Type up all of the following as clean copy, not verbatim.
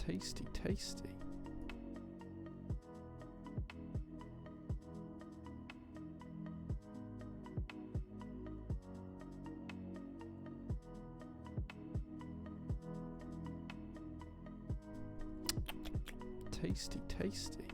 Tasty, tasty. Tasty, tasty.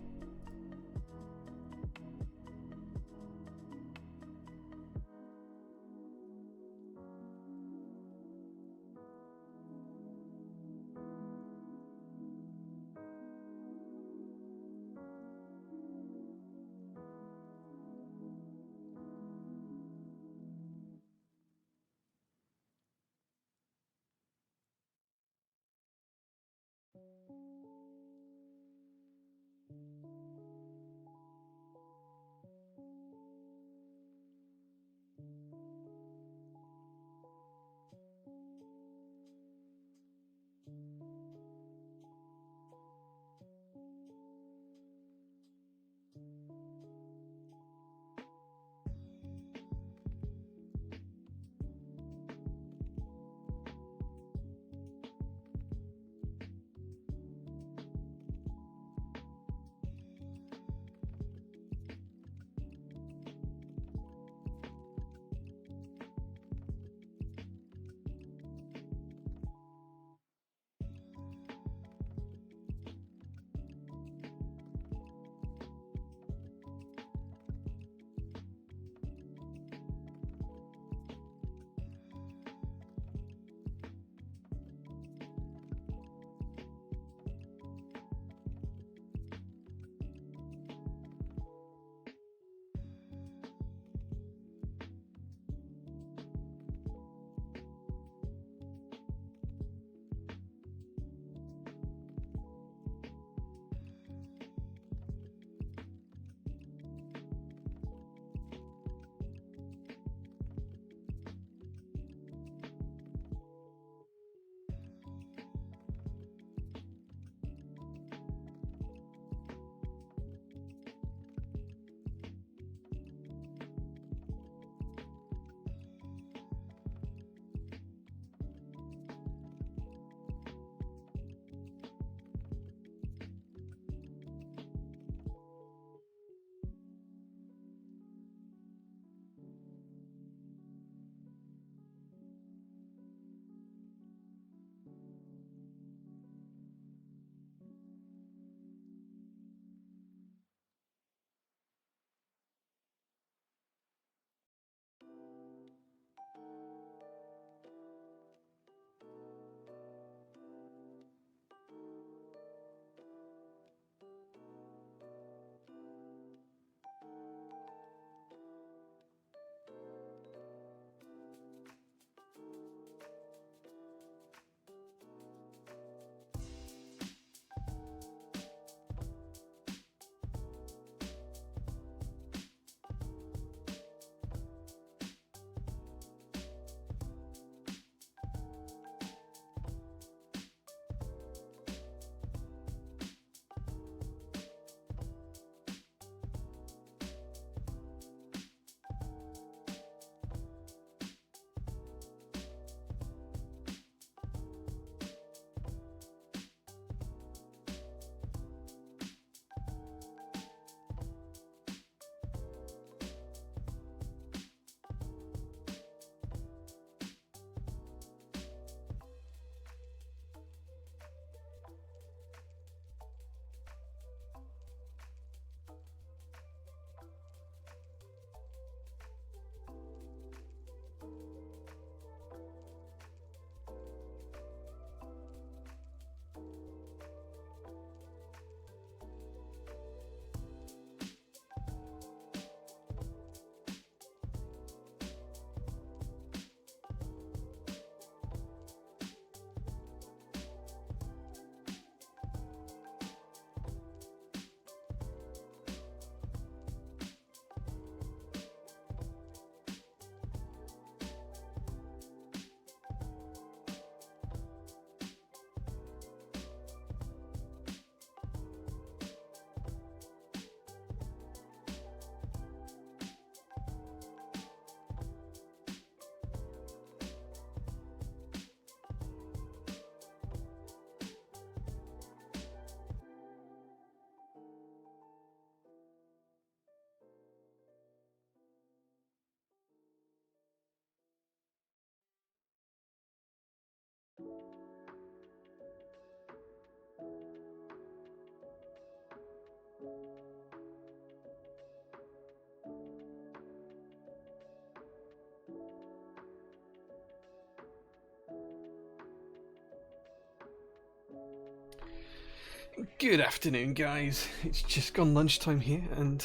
Good afternoon, guys. It's just gone lunchtime here, and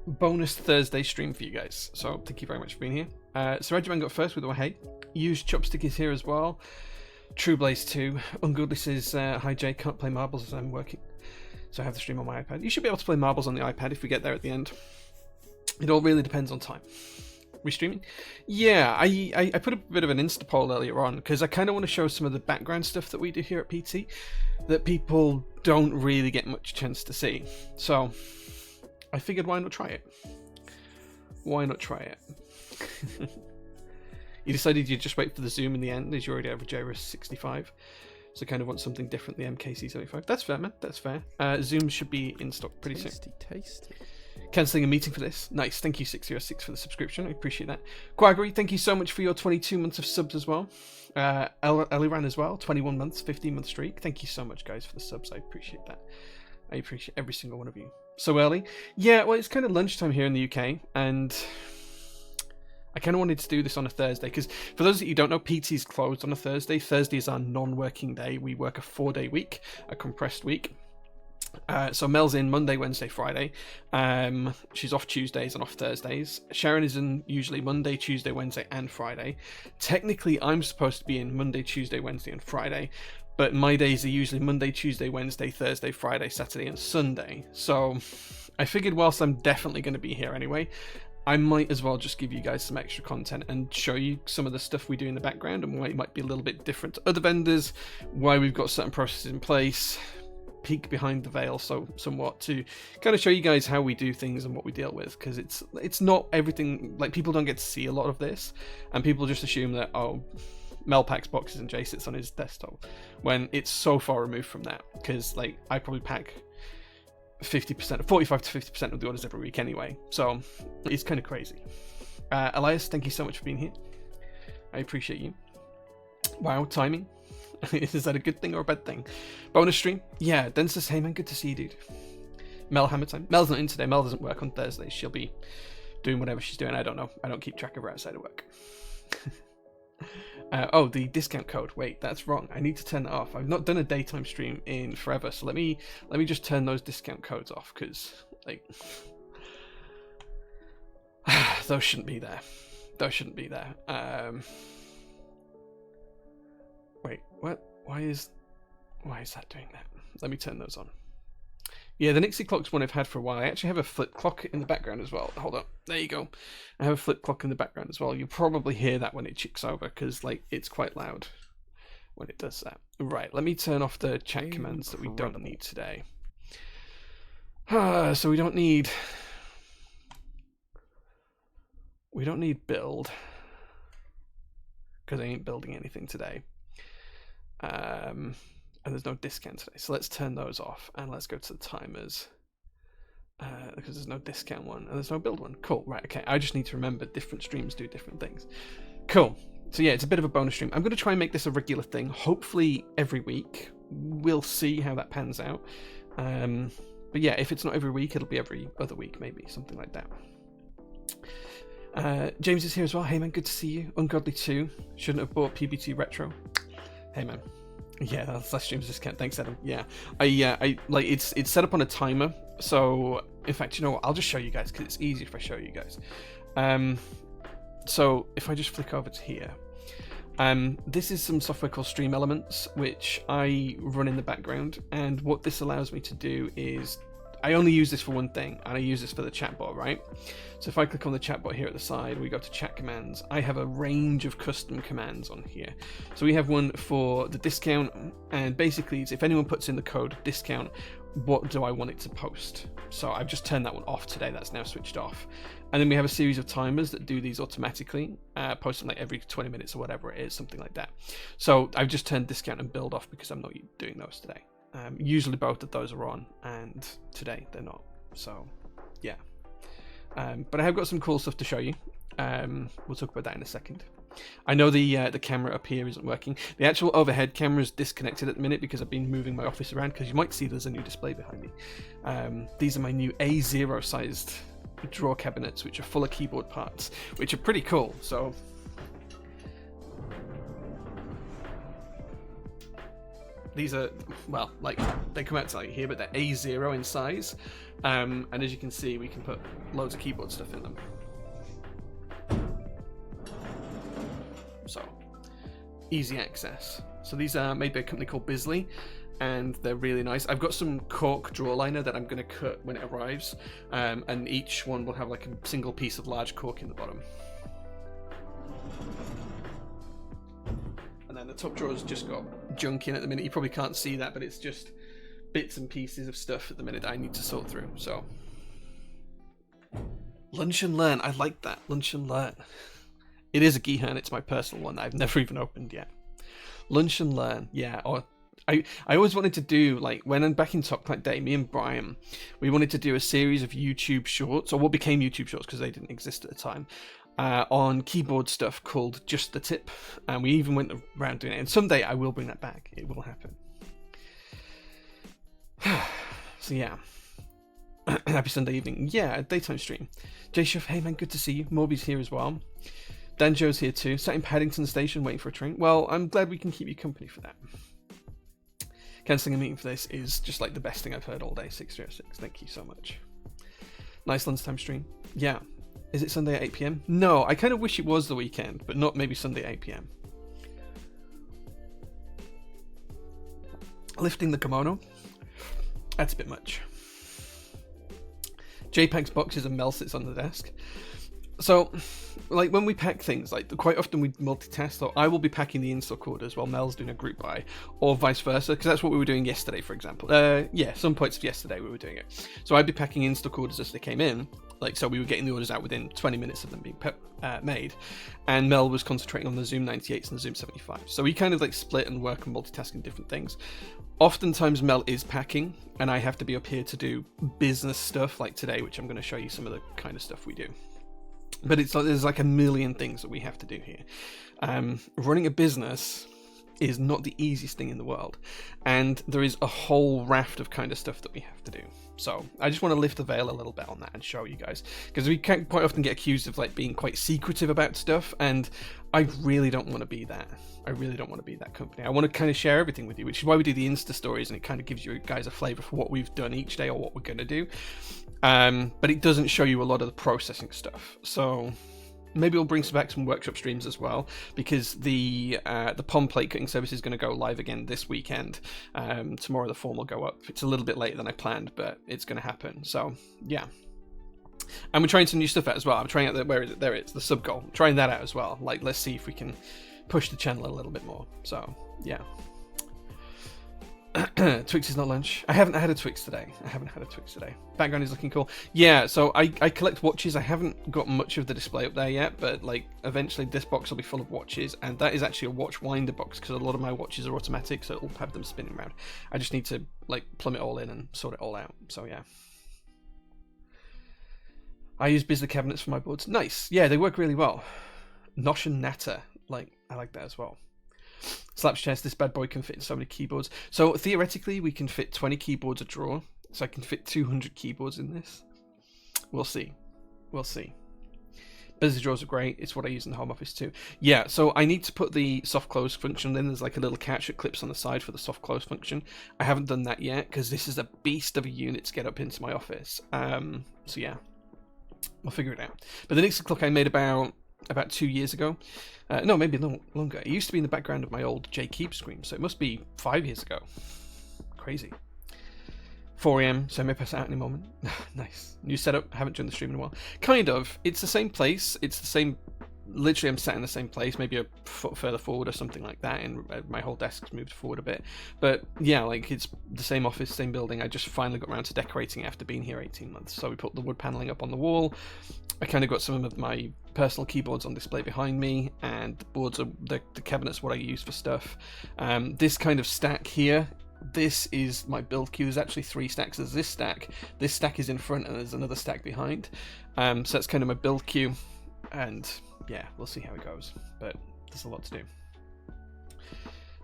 bonus Thursday stream for you guys. So thank you very much for being here. So Regiman got first with Wahey. Use Chopstick is here as well. True Blaze 2. Ungoodly says, hi Jay, can't play marbles as I'm working. So I have the stream on my iPad. You should be able to play marbles on the iPad if we get there at the end. It all really depends on time. Restreaming? Yeah, I put a bit of an Insta poll earlier on because I kind of want to show some of the background stuff that we do here at PT that people don't really get much chance to see. So I figured, why not try it? Why not try it? You decided you'd just wait for the zoom in the end as you already have a JRS 65. So kind of want something different, the MKC 75. That's fair, man. That's fair. Zoom should be in stock pretty soon. Tasty. Cancelling a meeting for this. Nice. Thank you, 606, for the subscription. I appreciate that. Quaggery, thank you so much for your 22 months of subs as well. Eliran as well, 21 months, 15-month streak. Thank you so much, guys, for the subs. I appreciate that. I appreciate every single one of you. So early? Yeah, well, it's kind of lunchtime here in the UK, and I kind of wanted to do this on a Thursday, because for those of you who don't know, PT's closed on a Thursday. Thursday is our non-working day. We work a 4-day week, a compressed week. So Mel's in Monday, Wednesday, Friday. She's off Tuesdays and off Thursdays. Sharon is in usually Monday, Tuesday, Wednesday, and Friday. Technically, I'm supposed to be in Monday, Tuesday, Wednesday, and Friday, but my days are usually Monday, Tuesday, Wednesday, Thursday, Friday, Saturday, and Sunday. So I figured whilst I'm definitely going to be here anyway, I might as well just give you guys some extra content and show you some of the stuff we do in the background and why it might be a little bit different to other vendors, why we've got certain processes in place, peek behind the veil somewhat to kind of show you guys how we do things and what we deal with, because it's not everything. Like, people don't get to see a lot of this, and people just assume that, oh, Mel packs boxes and Jay sits on his desktop, when it's so far removed from that, because like I probably pack 50%, 45 to 50% of the orders every week anyway, so it's kind of crazy. Elias, thank you so much for being here. I appreciate you. Wow, timing. Is that a good thing or a bad thing? Bonus stream? Yeah, Den says, hey man, good to see you, dude. Mel Hammer time. Mel's not in today. Mel doesn't work on Thursdays. She'll be doing whatever she's doing. I don't know. I don't keep track of her outside of work. Oh, the discount code. Wait, that's wrong. I need to turn that off. I've not done a daytime stream in forever, so let me just turn those discount codes off, because like those shouldn't be there. Those shouldn't be there. Wait, what? Why is that doing that? Let me turn those on. Yeah, the Nixie clock's one I've had for a while. I actually have a flip clock in the background as well. Hold on. There you go. I have a flip clock in the background as well. You'll probably hear that when it chicks over, because like it's quite loud when it does that. Right, let me turn off the chat commands that we don't need today. So we don't need build, because I ain't building anything today. And there's no discount today, so let's turn those off and let's go to the timers, because there's no discount one and there's no build one. Cool. Right, okay, I just need to remember different streams do different things. Cool. So yeah, it's a bit of a bonus stream. I'm going to try and make this a regular thing, hopefully every week. We'll see how that pans out. But yeah, if it's not every week, it'll be every other week, maybe something like that. James is here as well. Hey man, good to see you. Ungodly 2 shouldn't have bought PBT Retro. Hey man. Yeah, that's James' discount. Thanks, Adam. Yeah, I like it's set up on a timer. So in fact, you know what? I'll just show you guys, because it's easier if I show you guys. So if I just flick over to here, this is some software called Stream Elements, which I run in the background. And what this allows me to do is, I only use this for one thing, and I use this for the chatbot, right? So if I click on the chatbot here at the side, we go to chat commands. I have a range of custom commands on here. So we have one for the discount, and basically it's if anyone puts in the code discount, what do I want it to post? So I've just turned that one off today. That's now switched off. And then we have a series of timers that do these automatically, posting like every 20 minutes or whatever it is, something like that. So I've just turned discount and build off because I'm not doing those today. Usually both of those are on, and today they're not. So yeah, but I have got some cool stuff to show you. We'll talk about that in a second. I know the camera up here isn't working. The actual overhead camera is disconnected at the minute because I've been moving my office around, because you might see there's a new display behind me. These are my new A0 sized drawer cabinets, which are full of keyboard parts, which are pretty cool. So These are, well, like, they come out to like here, but they're A0 in size. And as you can see, we can put loads of keyboard stuff in them. So, easy access. So these are made by a company called Bisley, and they're really nice. I've got some cork draw liner that I'm going to cut when it arrives, and each one will have like a single piece of large cork in the bottom. And then the top drawer's just got junk in at the minute. You probably can't see that, but it's just bits and pieces of stuff at the minute that I need to sort through. So, Lunch and Learn. I like that. Lunch and Learn. It is a Gihan. It's my personal one that I've never even opened yet. Lunch and Learn. Yeah. Or I always wanted to do, like, when I'm back in Top Client Day, me and Brian, we wanted to do a series of YouTube shorts, or what became YouTube shorts because they didn't exist at the time, on keyboard stuff called Just the Tip. And we even went around doing it. And someday I will bring that back. It will happen. So yeah. Happy Sunday evening. Yeah, daytime stream. Jay Shuff, hey man, good to see you. Morby's here as well. Danjo's here too. Sat in Paddington Station waiting for a train. Well, I'm glad we can keep you company for that. Cancelling a meeting for this is just like the best thing I've heard all day. 606. Thank you so much. Nice lunchtime stream. Yeah. Is it Sunday at 8 PM? No, I kind of wish it was the weekend, but not maybe Sunday at 8 PM. Lifting the kimono. That's a bit much. JPEG's boxes and Mel sits on the desk. So, like, when we pack things, like, quite often we multitask, so I will be packing the install orders while Mel's doing a group buy, or vice versa, because that's what we were doing yesterday, for example. Yeah, some points of yesterday we were doing it. So I'd be packing install orders as they came in, like, so we were getting the orders out within 20 minutes of them being made, and Mel was concentrating on the Zoom 98s and the Zoom 75s. So we kind of, like, split and work and multitasking different things. Oftentimes Mel is packing, and I have to be up here to do business stuff, like today, which I'm going to show you some of the kind of stuff we do. But it's like there's like a million things that we have to do here. Running a business is not the easiest thing in the world, and there is a whole raft of kind of stuff that we have to do. So I just want to lift the veil a little bit on that and show you guys, because we can quite often get accused of like being quite secretive about stuff, and I really don't want to be that. I really don't want to be that company. I want to kind of share everything with you, which is why we do the Insta stories, and it kind of gives you guys a flavor for what we've done each day or what we're going to do. But it doesn't show you a lot of the processing stuff. So maybe we'll bring back some workshop streams as well, because the POM plate cutting service is going to go live again this weekend. Tomorrow the form will go up. It's a little bit later than I planned, but it's going to happen. So yeah. And we're trying some new stuff out as well. I'm trying out where is it? There it is, the sub goal. I'm trying that out as well. Like, let's see if we can push the channel a little bit more. So yeah. Twix is not lunch. I haven't had a Twix today. Background is looking cool. Yeah, so I collect watches. I haven't got much of the display up there yet, but like eventually this box will be full of watches, and that is actually a watch winder box because a lot of my watches are automatic, so it'll have them spinning around. I just need to like plumb it all in and sort it all out. So yeah. I use Bisley cabinets for my boards. Nice. Yeah, they work really well. Nosh and Natter. Like, I like that as well. Slaps chest, this bad boy can fit in so many keyboards. So theoretically we can fit 20 keyboards a drawer, so I can fit 200 keyboards in this. We'll see. Busy drawers are great. It's what I use in the home office too. Yeah, so I need to put the soft close function in. There's like a little catch that clips on the side for the soft close function. I haven't done that yet because this is a beast of a unit to get up into my office. So yeah, I'll figure it out. But the Nixon clock I made about 2 years ago. No, maybe longer. It used to be in the background of my old J-Keep screen, so it must be 5 years ago. Crazy. 4 AM, so I may pass out any moment. Nice. New setup, haven't done the stream in a while. Kind of. It's the same place. It's the same... Literally, I'm sat in the same place, maybe a foot further forward or something like that, and my whole desk's moved forward a bit. But yeah, like, it's the same office, same building. I just finally got around to decorating it after being here 18 months. So we put the wood paneling up on the wall. I kind of got some of my personal keyboards on display behind me, and the boards are the cabinet's what I use for stuff. This kind of stack here, this is my build queue. There's actually 3 stacks. There's this stack is in front, and there's another stack behind. So that's kind of my build queue, and yeah, we'll see how it goes, but there's a lot to do.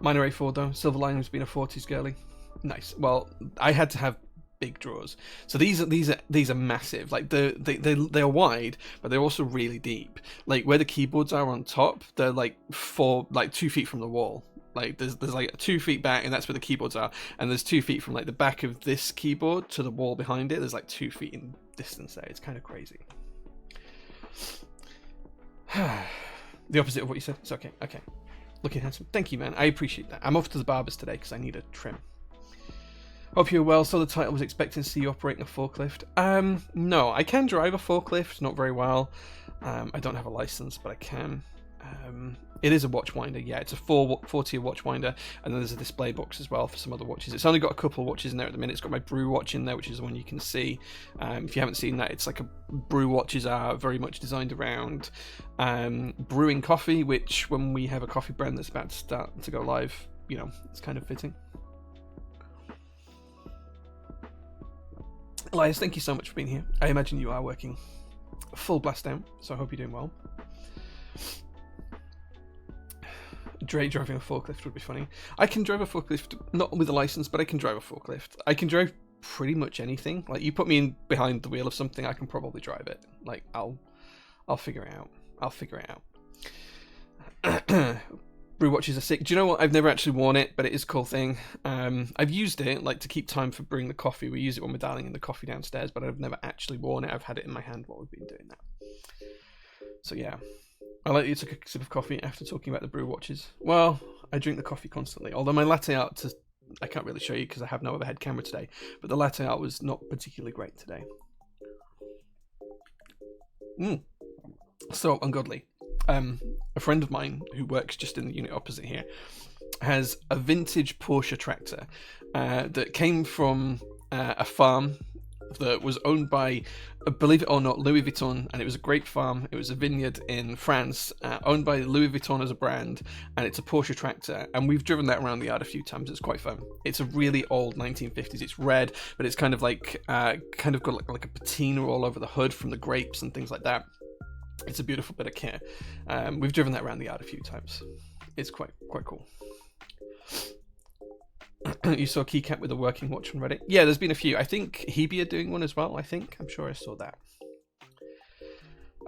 Minor A4 though, Silver Lining's been a 40s girly. Nice. Well, I had to have big drawers, so these are massive. Like they're wide, but they're also really deep. Like where the keyboards are on top, they're like 2 feet from the wall. Like there's like 2 feet back, and that's where the keyboards are, and there's 2 feet from like the back of this keyboard to the wall behind it. There's like 2 feet in distance there. It's kind of crazy. The opposite of what you said. It's okay. Okay. Looking handsome. Thank you, man. I appreciate that. I'm off to the barber's today because I need a trim. Hope you're well. So the title was expecting to see you operating a forklift. No, I can drive a forklift, not very well. I don't have a license, but I can. It is a watch winder. Yeah, it's a 4-tier watch winder, and then there's a display box as well for some other watches. It's only got a couple of watches in there at the minute. It's got my brew watch in there, which is the one you can see. If you haven't seen that, it's like brew watches are very much designed around brewing coffee, which when we have a coffee brand that's about to start to go live, you know, it's kind of fitting. Elias, thank you so much for being here. I imagine you are working full blast down, so I hope you're doing well. Dre driving a forklift would be funny. I can drive a forklift, not with a license, but I can drive a forklift. I can drive pretty much anything. Like, you put me in behind the wheel of something, I can probably drive it. Like, I'll figure it out. I'll figure it out. Brew watches are sick. Do you know what? I've never actually worn it, but it is a cool thing. I've used it like to keep time for brewing the coffee. We use it when we're dialing in the coffee downstairs, but I've never actually worn it. I've had it in my hand while we've been doing that. So yeah. I like that you took a sip of coffee after talking about the brew watches. Well, I drink the coffee constantly. Although my latte art, I can't really show you because I have no overhead camera today, but the latte art was not particularly great today. So ungodly. A friend of mine who works just in the unit opposite here has a vintage Porsche tractor that came from a farm that was owned by, believe it or not, Louis Vuitton, and it was a grape farm. It was a vineyard in France, owned by Louis Vuitton as a brand, and it's a Porsche tractor, and we've driven that around the yard a few times. It's quite fun. It's a really old 1950s. It's red, but it's kind of like, kind of got like a patina all over the hood from the grapes and things like that. It's a beautiful bit of kit. We've driven that around the yard a few times. It's quite cool. You saw Keycap with a working watch on Reddit? Yeah, there's been a few. I think Hebe are doing one as well, I'm sure I saw that.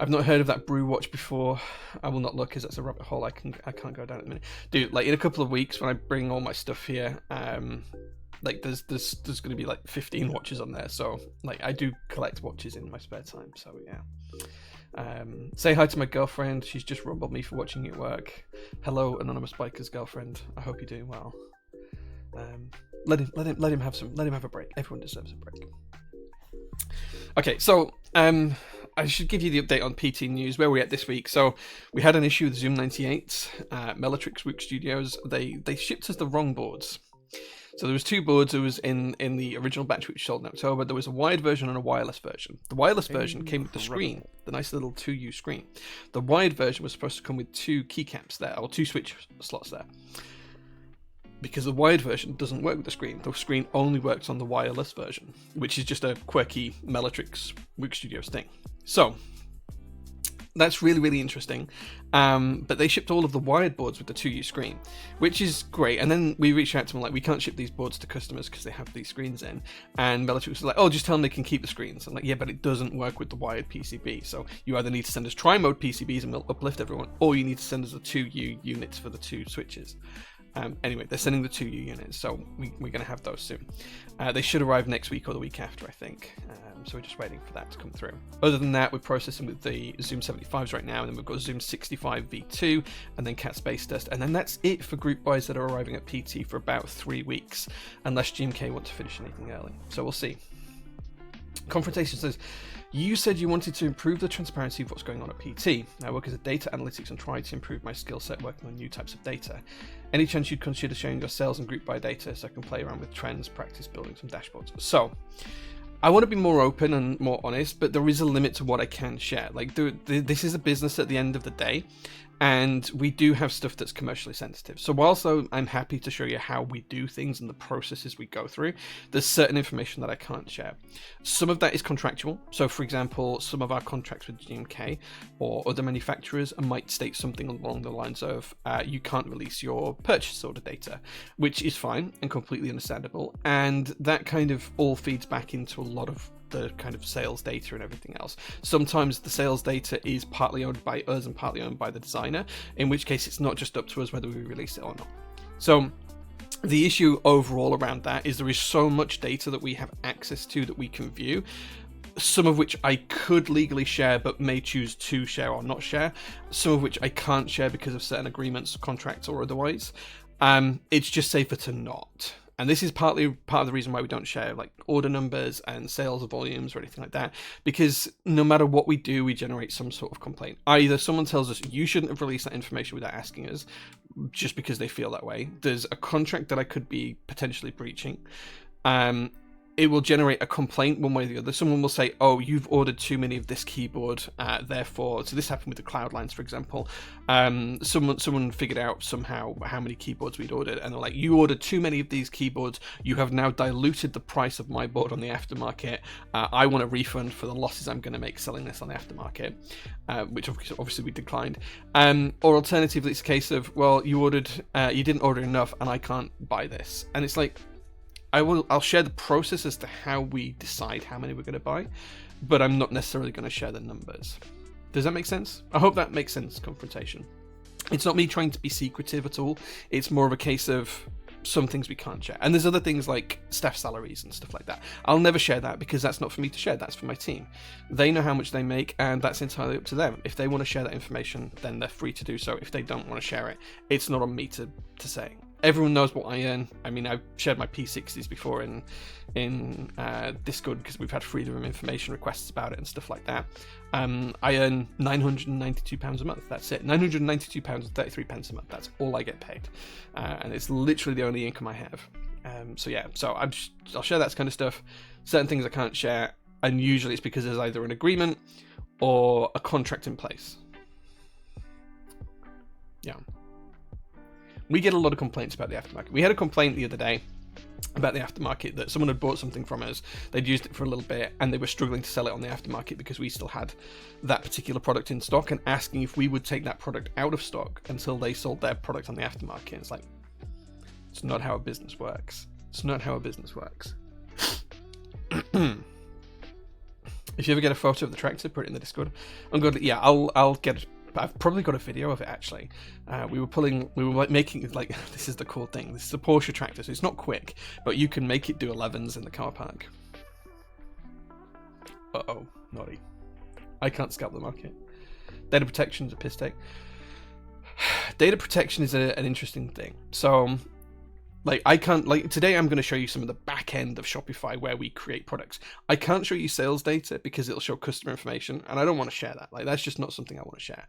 I've not heard of that brew watch before. I will not look because that's a rabbit hole I can't go down at the minute. Dude, like in a couple of weeks when I bring all my stuff here, like there's going to be like 15 watches on there. So like I do collect watches in my spare time. So yeah. Say hi to my girlfriend. She's just rumbled me for watching you at work. Hello, anonymous biker's girlfriend. I hope you're doing well. Let him have a break. Everyone deserves a break. Okay, so I should give you the update on PT News, where we're at this week. So we had an issue with Zoom 98, Mellatrix Work Studios. They shipped us the wrong boards. So there was 2 boards. It was in the original batch which sold in October. There was a wired version and a wireless version. The wireless version came with the screen, the nice little 2U screen. The wired version was supposed to come with 2 keycaps there, or 2 switch slots there. Because the wired version doesn't work with the screen only works on the wireless version, which is just a quirky Mellatrix Work Studios thing. So that's really, really interesting. But they shipped all of the wired boards with the 2U screen, which is great. And then we reached out to them like, we can't ship these boards to customers because they have these screens in. And Mellatrix was like, oh, just tell them they can keep the screens. I'm like, yeah, but it doesn't work with the wired PCB. So you either need to send us tri-mode PCBs and we'll uplift everyone, or you need to send us the 2U units for the 2 switches. Anyway, they're sending the 2U units, so we're going to have those soon. They should arrive next week or the week after, I think. So we're just waiting for that to come through. Other than that, we're processing with the Zoom 75s right now, and then we've got Zoom 65 V2, and then Cat Space Dust, and then that's it for group buys that are arriving at PT for about 3 weeks, unless GMK want to finish anything early. So we'll see. Confrontation says, you said you wanted to improve the transparency of what's going on at PT. I work as a data analytics and try to improve my skill set working on new types of data. Any chance you'd consider sharing your sales and group buy data so I can play around with trends, practice building some dashboards? So, I want to be more open and more honest, but there is a limit to what I can share. Like, this is a business at the end of the day, and we do have stuff that's commercially sensitive. So whilst I'm happy to show you how we do things and the processes we go through, there's certain information that I can't share. Some of that is contractual. So for example, some of our contracts with GMK or other manufacturers might state something along the lines of, you can't release your purchase order data, which is fine and completely understandable. And that kind of all feeds back into a lot of the kind of sales data and everything else. Sometimes the sales data is partly owned by us and partly owned by the designer, in which case it's not just up to us whether we release it or not. So the issue overall around that is there is so much data that we have access to that we can view, some of which I could legally share but may choose to share or not share, some of which I can't share because of certain agreements, contracts or otherwise. It's just safer to not. And this is partly part of the reason why we don't share like order numbers and sales volumes or anything like that, because no matter what we do, we generate some sort of complaint. Either someone tells us you shouldn't have released that information without asking us, just because they feel that way. There's a contract that I could be potentially breaching. It will generate a complaint one way or the other. Someone will say, oh, you've ordered too many of this keyboard, therefore, so this happened with the Cloudlines, for example. Someone figured out somehow how many keyboards we'd ordered, and they're like, you ordered too many of these keyboards, you have now diluted the price of my board on the aftermarket. I want a refund for the losses I'm going to make selling this on the aftermarket, which obviously we declined. Or alternatively, it's a case of, well, you didn't order enough and I can't buy this. And it's like, I'll share the process as to how we decide how many we're going to buy, but I'm not necessarily going to share the numbers. Does that make sense? I hope that makes sense, confrontation. It's not me trying to be secretive at all. It's more of a case of some things we can't share. And there's other things like staff salaries and stuff like that. I'll never share that because that's not for me to share. That's for my team. They know how much they make and that's entirely up to them. If they want to share that information, then they're free to do so. If they don't want to share it, it's not on me to say. Everyone knows what I earn. I mean, I've shared my P60s before in Discord because we've had freedom of information requests about it and stuff like that. I earn £992 a month. That's it. £992.33 a month. That's all I get paid, and it's literally the only income I have. So I'll share that kind of stuff. Certain things I can't share, and usually it's because there's either an agreement or a contract in place. Yeah. We get a lot of complaints about the aftermarket. We had a complaint the other day about the aftermarket that someone had bought something from us, they'd used it for a little bit, and they were struggling to sell it on the aftermarket because we still had that particular product in stock, and asking if we would take that product out of stock until they sold their product on the aftermarket. It's like, it's not how a business works. It's not how a business works. If you ever get a photo of the tractor, put it in the Discord. I'm good. Yeah, I'll get. I've probably got a video of it actually. We were making like this is the cool thing. This is a Porsche tractor, so it's not quick, but you can make it do 11s in the car park. Uh-oh, naughty. I can't scalp the market. Data protection is a piss take. Data protection is an interesting thing. So, like, I can't, like, today I'm going to show you some of the back end of Shopify where we create products. I can't show you sales data because it'll show customer information, and I don't want to share that. Like, that's just not something I want to share.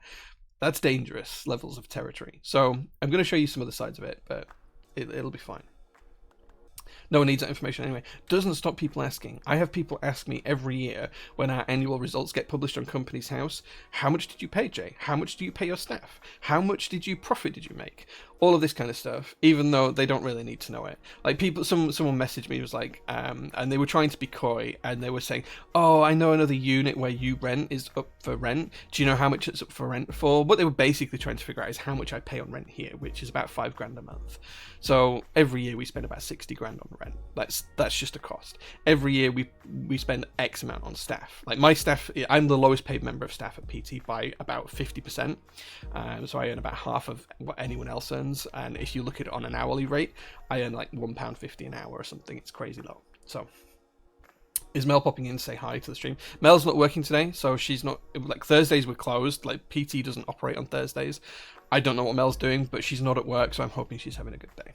That's dangerous levels of territory. So I'm going to show you some other sides of it, but it'll be fine. No one needs that information anyway. Doesn't stop people asking. I have people ask me every year when our annual results get published on Company's House, how much did you pay, Jay? How much do you pay your staff? How much did you make? All of this kind of stuff, even though they don't really need to know it. Like people, someone messaged me, was like, and they were trying to be coy, and they were saying, oh, I know another unit where you rent is up for rent. Do you know how much it's up for rent for? What they were basically trying to figure out is how much I pay on rent here, which is about $5,000 a month. So every year we spend about $60,000 on rent. That's just a cost. Every year we spend X amount on staff. Like my staff, I'm the lowest paid member of staff at PT by about 50%. So I earn about half of what anyone else earns. And if you look at it on an hourly rate, I earn like £1.50 an hour or something. It's crazy low. So is Mel popping in to say hi to the stream? Mel's not working today, so she's not, like Thursdays were closed. Like PT doesn't operate on Thursdays. I don't know what Mel's doing, but she's not at work, so I'm hoping she's having a good day.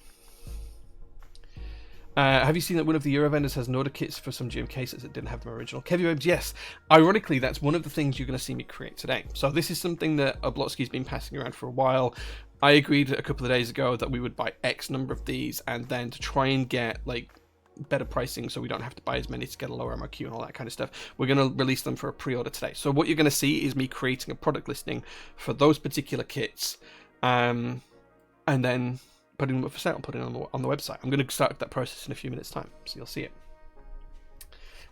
Have you seen that one of the Euro vendors has an order kits for some GM cases that didn't have them original? Kevy yes. Ironically, that's one of the things you're going to see me create today. So this is something that Oblotsky's been passing around for a while. I agreed a couple of days ago that we would buy X number of these, and then to try and get like better pricing so we don't have to buy as many to get a lower MRQ and all that kind of stuff, we're going to release them for a pre-order today. So what you're going to see is me creating a product listing for those particular kits, and then putting them up for sale, putting them on the website. I'm going to start that process in a few minutes time, so you'll see it.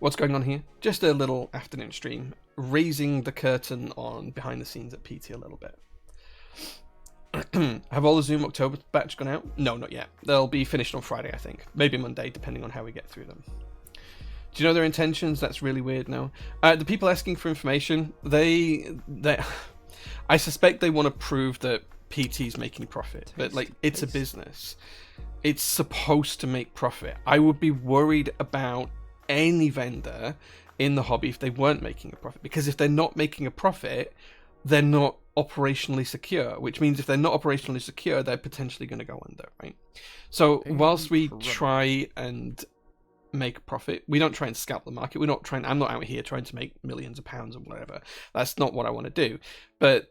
What's going on here? Just a little afternoon stream, raising the curtain on behind the scenes at PT a little bit. Have all the Zoom October batch gone out? No, not yet. They'll be finished on Friday, I think. Maybe Monday, depending on how we get through them. Do you know their intentions? That's really weird now. The people asking for information, I suspect they want to prove that PT's making profit, but like it's a business. It's supposed to make profit. I would be worried about any vendor in the hobby if they weren't making a profit, because if they're not making a profit, they're not operationally secure, which means if they're not operationally secure, they're potentially going to go under, right? So whilst we try and make a profit, we don't try and scalp the market. I'm not out here trying to make millions of pounds or whatever. That's not what I want to do. But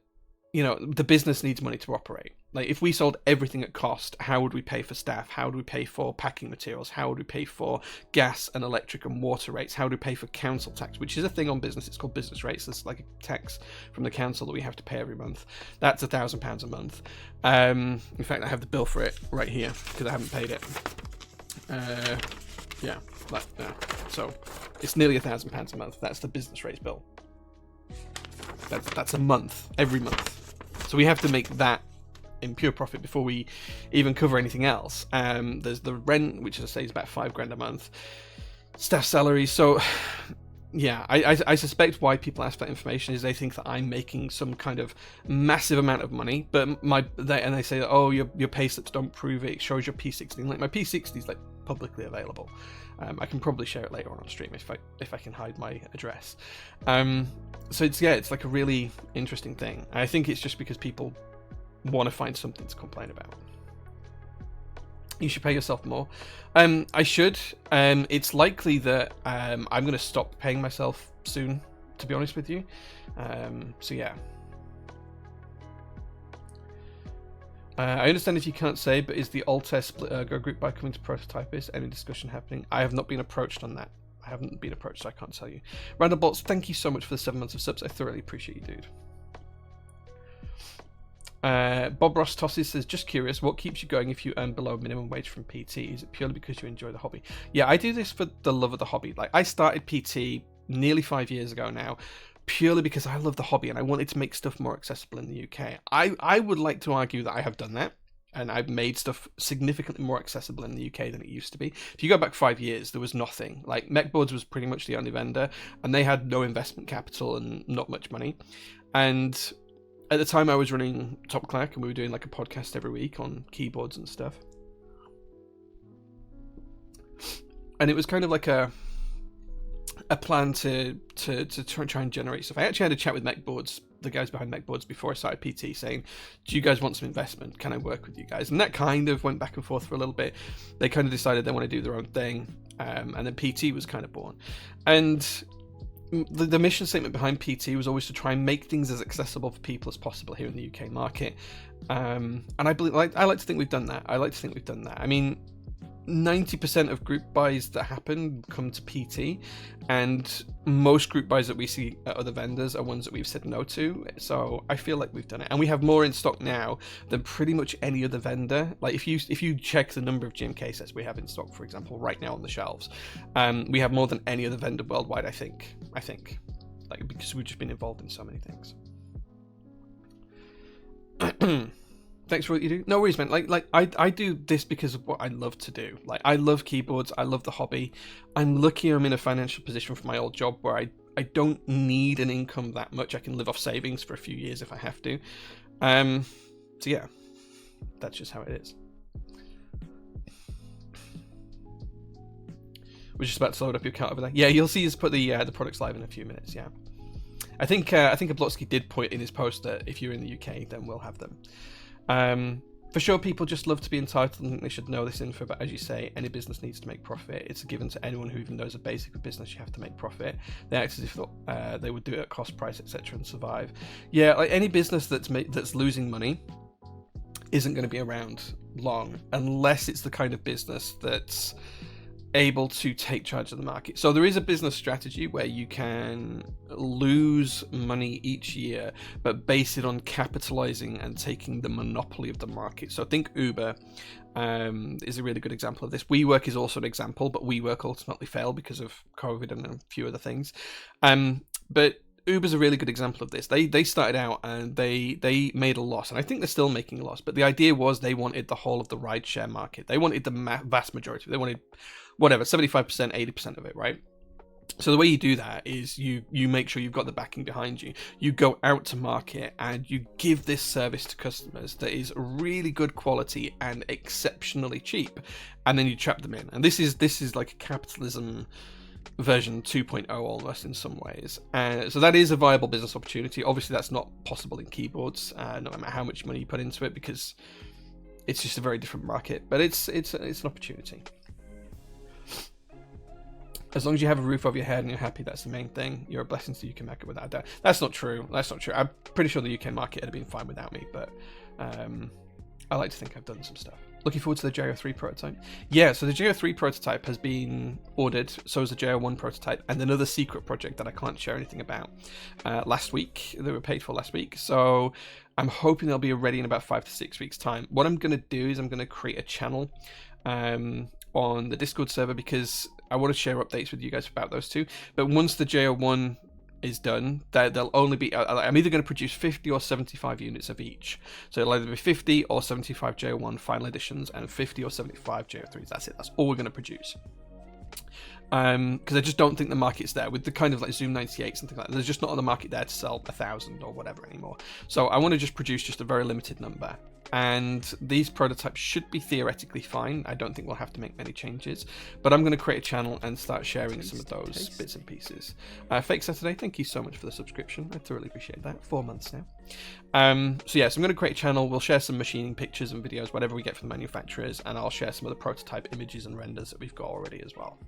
the business needs money to operate. Like, if we sold everything at cost, how would we pay for staff? How would we pay for packing materials? How would we pay for gas and electric and water rates? How would we pay for council tax, which is a thing on business? It's called business rates. It's like a tax from the council that we have to pay every month. That's £1,000 a month. In fact, I have the bill for it right here because I haven't paid it. So it's nearly £1,000 a month. That's the business rates bill. That's a month, every month. So we have to make that in pure profit before we even cover anything else. There's the rent, which I say is about £5,000 a month. Staff salaries. So yeah, I suspect why people ask for that information is they think that I'm making some kind of massive amount of money, but they say that, oh, your pay slips don't prove it. It shows your P60. Like, my P60 is like publicly available. I can probably share it later on stream if I can hide my address. So it's like a really interesting thing. I think it's just because people want to find something to complain about. You should pay yourself more. I should. It's likely that I'm going to stop paying myself soon, to be honest with you. So yeah. I understand if you can't say, but is the Altair split Go group by coming to ProtoTypist? Any discussion happening? I have not been approached on that. I haven't been approached, so I can't tell you. Randall Bolts, thank you so much for the 7 months of subs. I thoroughly appreciate you, dude. Bob Ross Tosses says, just curious, what keeps you going if you earn below minimum wage from PT? Is it purely because you enjoy the hobby? Yeah, I do this for the love of the hobby. Like, I started PT nearly 5 years ago now, purely because I love the hobby and I wanted to make stuff more accessible in the UK. I would like to argue that I have done that, and I've made stuff significantly more accessible in the UK than it used to be. If you go back 5 years, there was nothing. Like, Mechboards was pretty much the only vendor, and they had no investment capital and not much money. And at the time I was running Top Clack, and we were doing like a podcast every week on keyboards and stuff. And it was kind of like a plan to try and generate stuff. I actually had a chat with Mechboards, the guys behind Mechboards, before I started PT, saying, do you guys want some investment? Can I work with you guys? And that kind of went back and forth for a little bit. They kind of decided they want to do their own thing, and then PT was kind of born. And the mission statement behind PT was always to try and make things as accessible for people as possible here in the UK market. And I like to think we've done that. I mean, 90% of group buys that happen come to PT, and most group buys that we see at other vendors are ones that we've said no to. So I feel like we've done it, and we have more in stock now than pretty much any other vendor. Like, if you check the number of GMK sets we have in stock, for example, right now on the shelves, we have more than any other vendor worldwide. I think, like, because we've just been involved in so many things. Thanks for what you do. No worries, man. Like I do this because of what I love to do. Like, I love keyboards. I love the hobby. I'm lucky I'm in a financial position for my old job where I don't need an income that much. I can live off savings for a few years if I have to. So yeah, that's just how it is. We're just about to load up your account over there. Yeah, you'll see us put the products live in a few minutes. Yeah, I think Ablotsky did point in his post that if you're in the UK, then we'll have them. For sure, people just love to be entitled and they should know this info, but as you say, any business needs to make profit. It's a given to anyone who even knows a basic of business. You have to make profit. They act as if they would do it at cost price, etc., and survive. Yeah, like, any business that's losing money isn't going to be around long unless it's the kind of business that's able to take charge of the market. So there is a business strategy where you can lose money each year, but base it on capitalizing and taking the monopoly of the market. So I think Uber is a really good example of this. WeWork is also an example, but WeWork ultimately failed because of COVID and a few other things. But Uber's a really good example of this. They started out and they made a loss, and I think they're still making a loss, but the idea was they wanted the whole of the rideshare market. They wanted the vast majority. They wanted whatever, 75%, 80% of it, right? So the way you do that is you make sure you've got the backing behind you. You go out to market and you give this service to customers that is really good quality and exceptionally cheap, and then you trap them in. And this is like a capitalism version 2.0 almost in some ways. So that is a viable business opportunity. Obviously, that's not possible in keyboards, no matter how much money you put into it, because it's just a very different market. But it's an opportunity. As long as you have a roof over your head and you're happy, that's the main thing. You're a blessing to the UK market without doubt. That's not true. That's not true. I'm pretty sure the UK market would have been fine without me, but I like to think I've done some stuff. Looking forward to the JO3 prototype. Yeah, so the JO3 prototype has been ordered, so is the JO1 prototype, and another secret project that I can't share anything about. Last week, they were paid for last week, so I'm hoping they'll be ready in about 5 to 6 weeks' time. What I'm going to do is I'm going to create a channel on the Discord server, because I want to share updates with you guys about those two. But once the JO1 is done, there'll only be, I'm either going to produce 50 or 75 units of each. So it'll either be 50 or 75 JO1 final editions and 50 or 75 JO3s. That's it. That's all we're going to produce. Because I just don't think the market's there with the kind of like Zoom 98, something like that. There's just not on the market there to sell 1,000 or whatever anymore. So I want to just produce just a very limited number. And these prototypes should be theoretically fine. I don't think we'll have to make many changes, but I'm going to create a channel and start sharing some of those bits and pieces. Fake Saturday, thank you so much for the subscription. I thoroughly appreciate that. 4 months now. So yeah, so I'm going to create a channel. We'll share some machining pictures and videos, whatever we get from the manufacturers, and I'll share some of the prototype images and renders that we've got already as well.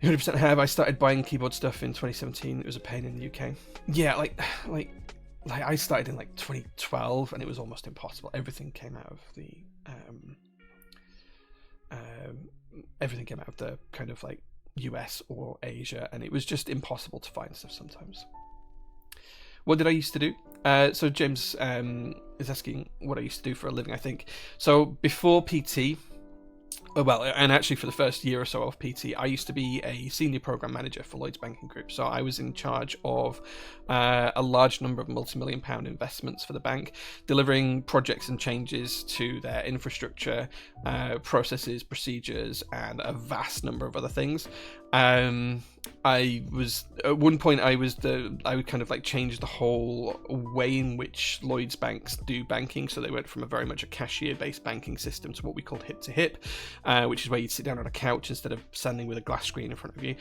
100% have. I started buying keyboard stuff in 2017. It was a pain in the UK. Yeah, like I started in like 2012, and it was almost impossible. Everything came out of the kind of like US or Asia, and it was just impossible to find stuff sometimes. What did I used to do? So James is asking what I used to do for a living, I think. So before PT, well, and actually for the first year or so of PT, I used to be a senior program manager for Lloyds Banking Group. So I was in charge of a large number of multi-million-pound investments for the bank, delivering projects and changes to their infrastructure, processes, procedures, and a vast number of other things. I was at one point I would kind of like change the whole way in which Lloyds banks do banking. So they went from a very much a cashier-based banking system to what we called hip to hip, which is where you'd sit down on a couch instead of standing with a glass screen in front of you.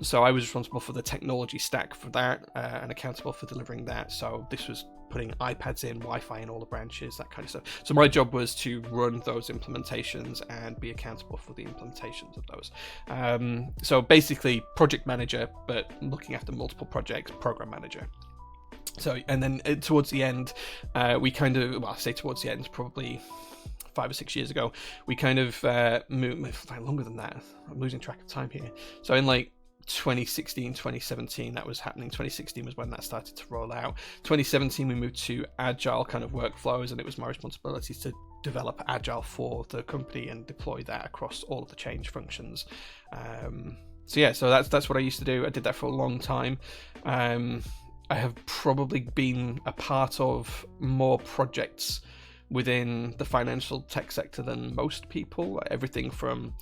So I was responsible for the technology stack for that and accountable for delivering that. So this was putting iPads in, Wi-Fi in all the branches, that kind of stuff. So my job was to run those implementations and be accountable for the implementations of those. So basically project manager, but looking after multiple projects, program manager. So, and then towards the end, we kind of, well, I say towards the end, probably 5 or 6 years ago, we kind of moved, longer than that, I'm losing track of time here. So in like 2016, 2017, that was happening. 2016 was when that started to roll out. 2017, we moved to agile kind of workflows, and it was my responsibility to develop agile for the company and deploy that across all of the change functions. So yeah, so that's what I used to do. I did that for a long time. I have probably been a part of more projects within the financial tech sector than most people. Everything from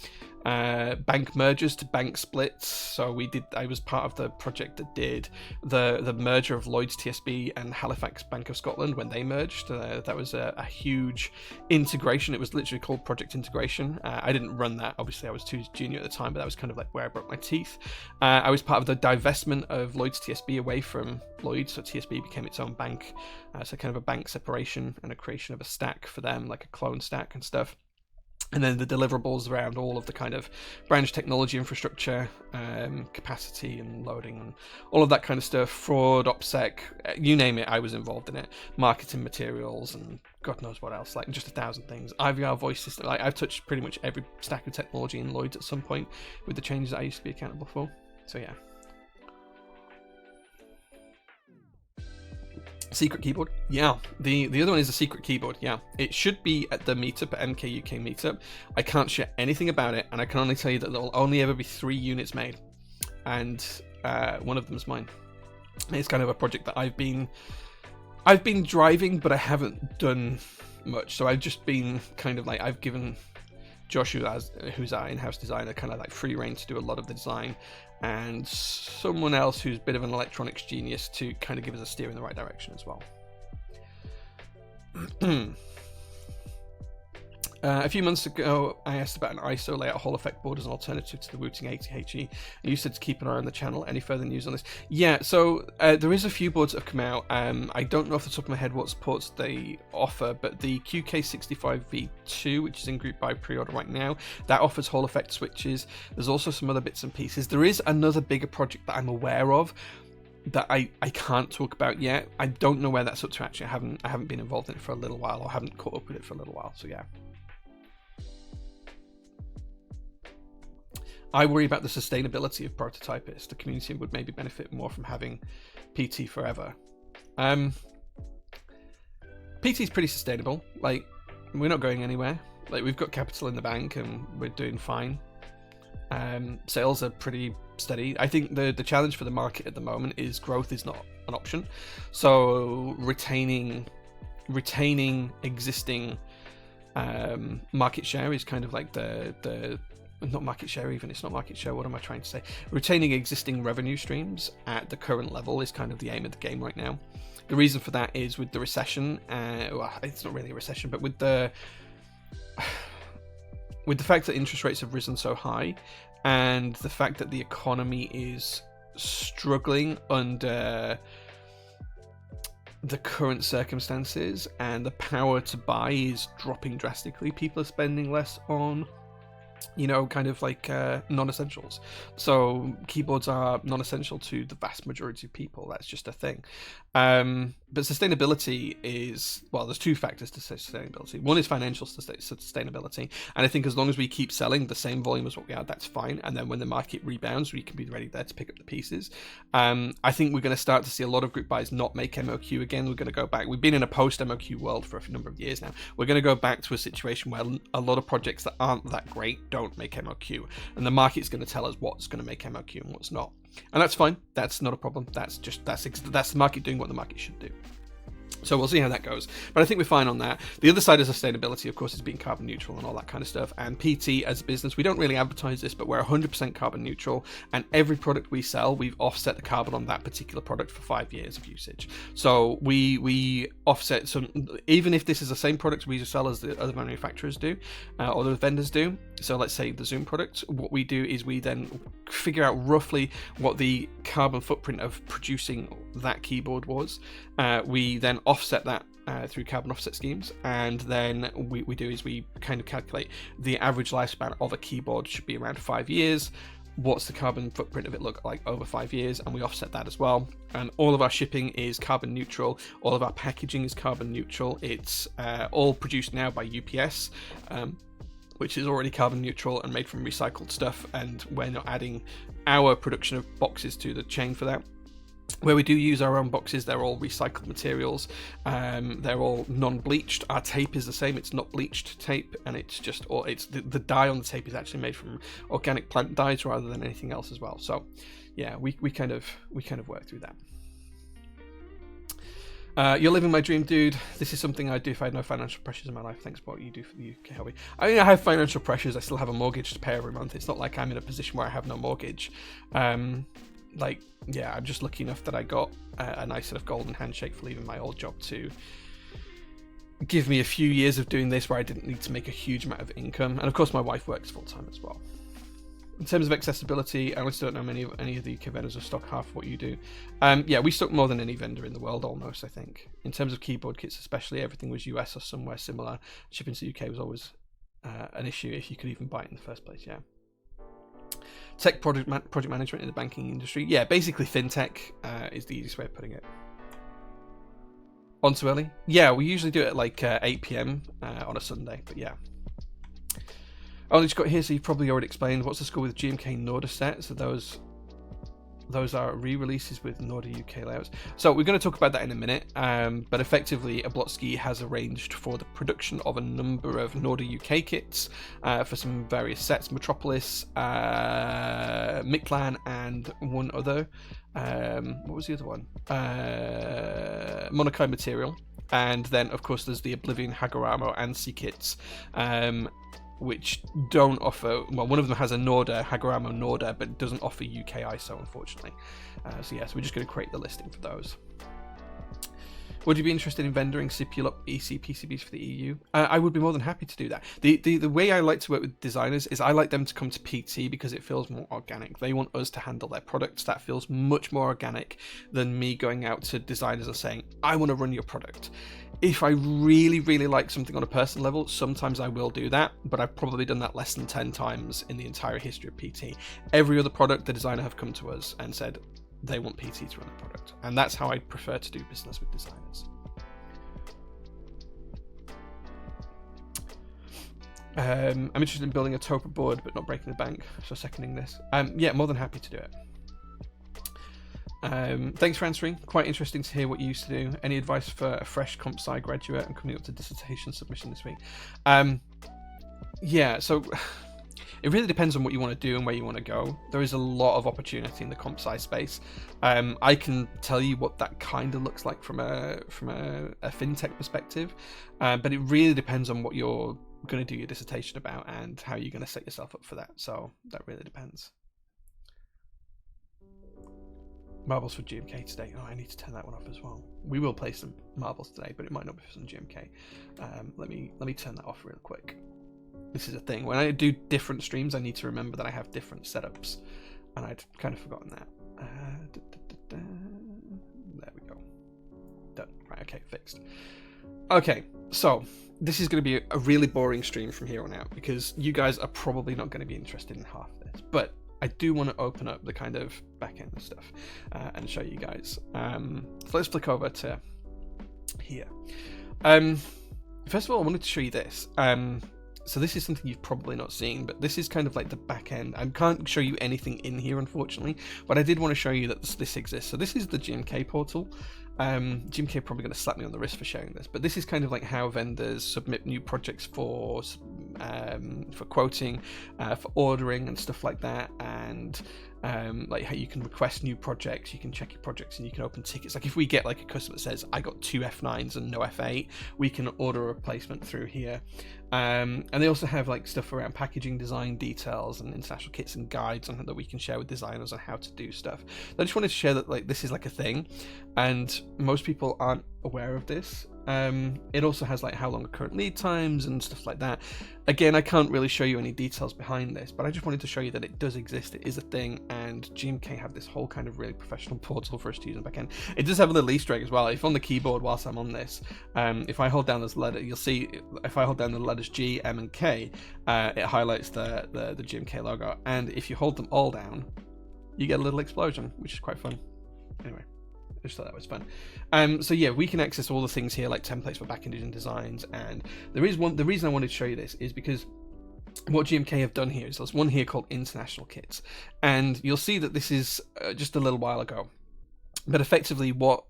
bank mergers to bank splits. So I was part of the project that did the merger of Lloyds TSB and Halifax Bank of Scotland when they merged. That was a huge integration. It was literally called Project Integration. I didn't run that. Obviously, I was too junior at the time, but that was kind of like where I broke my teeth. I was part of the divestment of Lloyds TSB away from Lloyds, so TSB became its own bank. So kind of a bank separation and a creation of a stack for them, like a clone stack and stuff. And then the deliverables around all of the kind of branch technology infrastructure, capacity and loading and all of that kind of stuff, fraud, OPSEC, you name it, I was involved in it. Marketing materials and God knows what else, like just 1,000 things. IVR voice system, like I've touched pretty much every stack of technology in Lloyds at some point with the changes that I used to be accountable for. So yeah. Secret keyboard, yeah. The other one is a secret keyboard, yeah. It should be at the meetup, at MK UK meetup. I can't share anything about it, and I can only tell you that there'll only ever be 3 units made, and one of them is mine. It's kind of a project that I've been driving, but I haven't done much. So I've just been kind of like, I've given Josh, who's our in-house designer, kind of like free reign to do a lot of the design, and someone else who's a bit of an electronics genius to kind of give us a steer in the right direction as well. A few months ago, I asked about an ISO layout Hall effect board as an alternative to the Wooting 80HE. You said to keep an eye on the channel. Any further news on this? Yeah, so there is a few boards that have come out. I don't know off the top of my head what supports they offer, but the QK65V2, which is in group buy pre-order right now, that offers Hall effect switches. There's also some other bits and pieces. There is another bigger project that I'm aware of that I can't talk about yet. I don't know where that's up to actually. I haven't been involved in it for a little while, or haven't caught up with it for a little while, so yeah. I worry about the sustainability of ProtoTypist. The community would maybe benefit more from having PT forever. PT is pretty sustainable. Like, we're not going anywhere. Like, we've got capital in the bank and we're doing fine. Sales are pretty steady. I think the challenge for the market at the moment is growth is not an option. So retaining existing market share is kind of like the not market share even, it's not market share, what am I trying to say? Retaining existing revenue streams at the current level is kind of the aim of the game right now. The reason for that is with the recession, well, it's not really a recession, but with the fact that interest rates have risen so high, and the fact that the economy is struggling under the current circumstances, and the power to buy is dropping drastically, people are spending less on, you know, kind of like non-essentials. So keyboards are non-essential to the vast majority of people. That's just a thing. But sustainability is, well, there's two factors to sustainability. One is financial sustainability, and I think as long as we keep selling the same volume as what we are, that's fine. And then when the market rebounds, we can be ready there to pick up the pieces. I think we're going to start to see a lot of group buys not make MOQ again. We're going to go back. We've been in a post-MOQ world for a number of years now. We're going to go back to a situation where a lot of projects that aren't that great don't make MOQ, and the market's going to tell us what's going to make MOQ and what's not, and that's fine. That's not a problem. That's the market doing what the market should do. So we'll see how that goes, but I think we're fine on that. The other side of sustainability, of course, is being carbon neutral and all that kind of stuff. And PT as a business, we don't really advertise this, but we're 100% carbon neutral, and every product we sell, we've offset the carbon on that particular product for 5 years of usage. So we offset some, even if this is the same product we sell as the other manufacturers do, or the vendors do. So let's say the Zoom product, what we do is we then figure out roughly what the carbon footprint of producing that keyboard was. We then offset that through carbon offset schemes, and then we do is we kind of calculate the average lifespan of a keyboard should be around 5 years. What's the carbon footprint of it look like over 5 years, and we offset that as well. And all of our shipping is carbon neutral, all of our packaging is carbon neutral. It's all produced now by UPS, which is already carbon neutral and made from recycled stuff, and we're not adding our production of boxes to the chain for that. Where we do use our own boxes, they're all recycled materials. They're all non-bleached. Our tape is the same. It's not bleached tape, and it's just, or it's the dye on the tape is actually made from organic plant dyes rather than anything else as well. So, yeah, we kind of work through that. You're living my dream, dude. This is something I'd do if I had no financial pressures in my life. Thanks for what you do for the UK hobby. I mean, I have financial pressures. I still have a mortgage to pay every month. It's not like I'm in a position where I have no mortgage. Like, yeah, I'm just lucky enough that I got a nice sort of golden handshake for leaving my old job to give me a few years of doing this where I didn't need to make a huge amount of income. And of course, my wife works full-time as well. In terms of accessibility, I honestly don't know any of the UK vendors who stock half what you do. Yeah, we stock more than any vendor in the world, almost, I think. In terms of keyboard kits especially, everything was US or somewhere similar. Shipping to the UK was always an issue if you could even buy it in the first place, yeah. Tech project management in the banking industry. Yeah, basically fintech is the easiest way of putting it. On too early? Yeah, we usually do it at like 8 PM on a Sunday, but yeah. Oh, just got here, so you've probably already explained. What's the score with GMK Norda set? So those are re-releases with Norda UK layouts. So we're going to talk about that in a minute, but effectively Ablotsky has arranged for the production of a number of Norda UK kits for some various sets, Metropolis, Mictlan, and one other. What was the other one? Monokai Material. And then, of course, there's the Oblivion, Hagoramo, and C kits. which don't offer, well, one of them has a Norda, Hagoramo Norda, but it doesn't offer UK ISO, unfortunately. So yes, we're just going to create the listing for those. Would you be interested in vendoring Sipup EC PCBs for the EU? I would be more than happy to do that. The way I like to work with designers is I like them to come to PT because it feels more organic. They want us to handle their products. That feels much more organic than me going out to designers and saying, I want to run your product. If I really, really like something on a personal level, sometimes I will do that, but I've probably done that less than 10 times in the entire history of PT. Every other product, the designer have come to us and said, they want PT to run the product, and that's how I prefer to do business with designers. I'm interested in building a Topa board but not breaking the bank, so seconding this. Yeah, more than happy to do it. Thanks for answering. Quite interesting to hear what you used to do. Any advice for a fresh comp sci graduate and coming up to dissertation submission this week? Yeah, so it really depends on what you want to do and where you want to go. There is a lot of opportunity in the comp sci space. I can tell you what that kind of looks like from a fintech perspective, but it really depends on what you're going to do your dissertation about and how you're going to set yourself up for that. So that really depends. Marbles for GMK today. Oh, I need to turn that one off as well. We will play some marbles today, but it might not be for some GMK. Let me turn that off real quick. This is a thing. When I do different streams, I need to remember that I have different setups, and I'd kind of forgotten that. There we go. Done. Right. Okay. Fixed. Okay. So this is going to be a really boring stream from here on out because you guys are probably not going to be interested in half this, but I do want to open up the kind of back end stuff and show you guys. So let's flick over to here. First of all, I wanted to show you this. So this is something you've probably not seen, but this is kind of like the back end. I can't show you anything in here, unfortunately, but I did want to show you that this exists. So this is the GMK portal. GMK probably going to slap me on the wrist for sharing this, but this is kind of like how vendors submit new projects for quoting, for ordering and stuff like that, and like how you can request new projects, you can check your projects, and you can open tickets. Like if we get like a customer that says I got 2 F9s and no F8, we can order a replacement through here. And they also have like stuff around packaging design details and international kits and guides on that we can share with designers on how to do stuff. So I just wanted to share that like this is like a thing, and most people aren't aware of this. It also has like how long are current lead times and stuff like that. Again, I can't really show you any details behind this, but I just wanted to show you that it does exist, it is a thing, and GMK have this whole kind of really professional portal for us to use in backend. It does have a little Easter egg as well. If on the keyboard whilst I'm on this, if I hold down this letter, you'll see if I hold down the letters G, M and K, it highlights the GMK logo, and if you hold them all down, you get a little explosion, which is quite fun. Anyway, I just thought that was fun. So yeah, we can access all the things here, like templates for back-end designs, and the reason I wanted to show you this is because what GMK have done here is there's one here called international kits, and you'll see that this is just a little while ago, but effectively what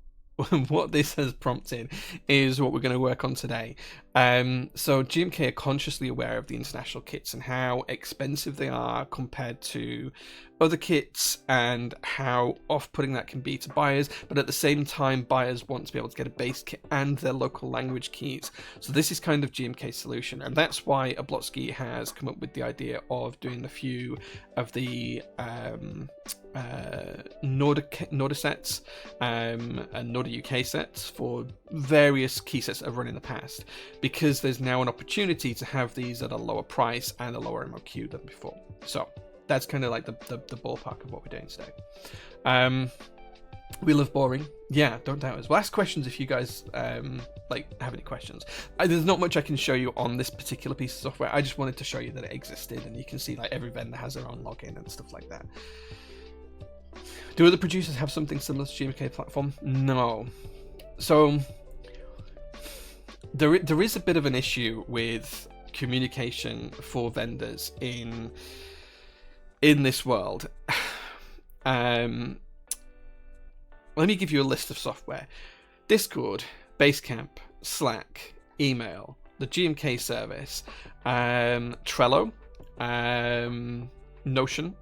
this has prompted is what we're going to work on today. So GMK are consciously aware of the international kits and how expensive they are compared to other kits and how off-putting that can be to buyers, but at the same time buyers want to be able to get a base kit and their local language keys. So this is kind of GMK's solution, and that's why Oblotsky has come up with the idea of doing a few of the Norda sets and Norda UK sets for various key sets that have run in the past, because there's now an opportunity to have these at a lower price and a lower MOQ than before. So that's kind of like the ballpark of what we're doing today. We love boring. Yeah, don't doubt us. Well, ask questions if you guys like have any questions. There's not much I can show you on this particular piece of software. I just wanted to show you that it existed, and you can see like every vendor has their own login and stuff like that. Do other producers have something similar to GMK platform? No. So there is a bit of an issue with communication for vendors in this world. Let me give you a list of software: Discord, Basecamp, Slack, email, the GMK service, Trello, Notion.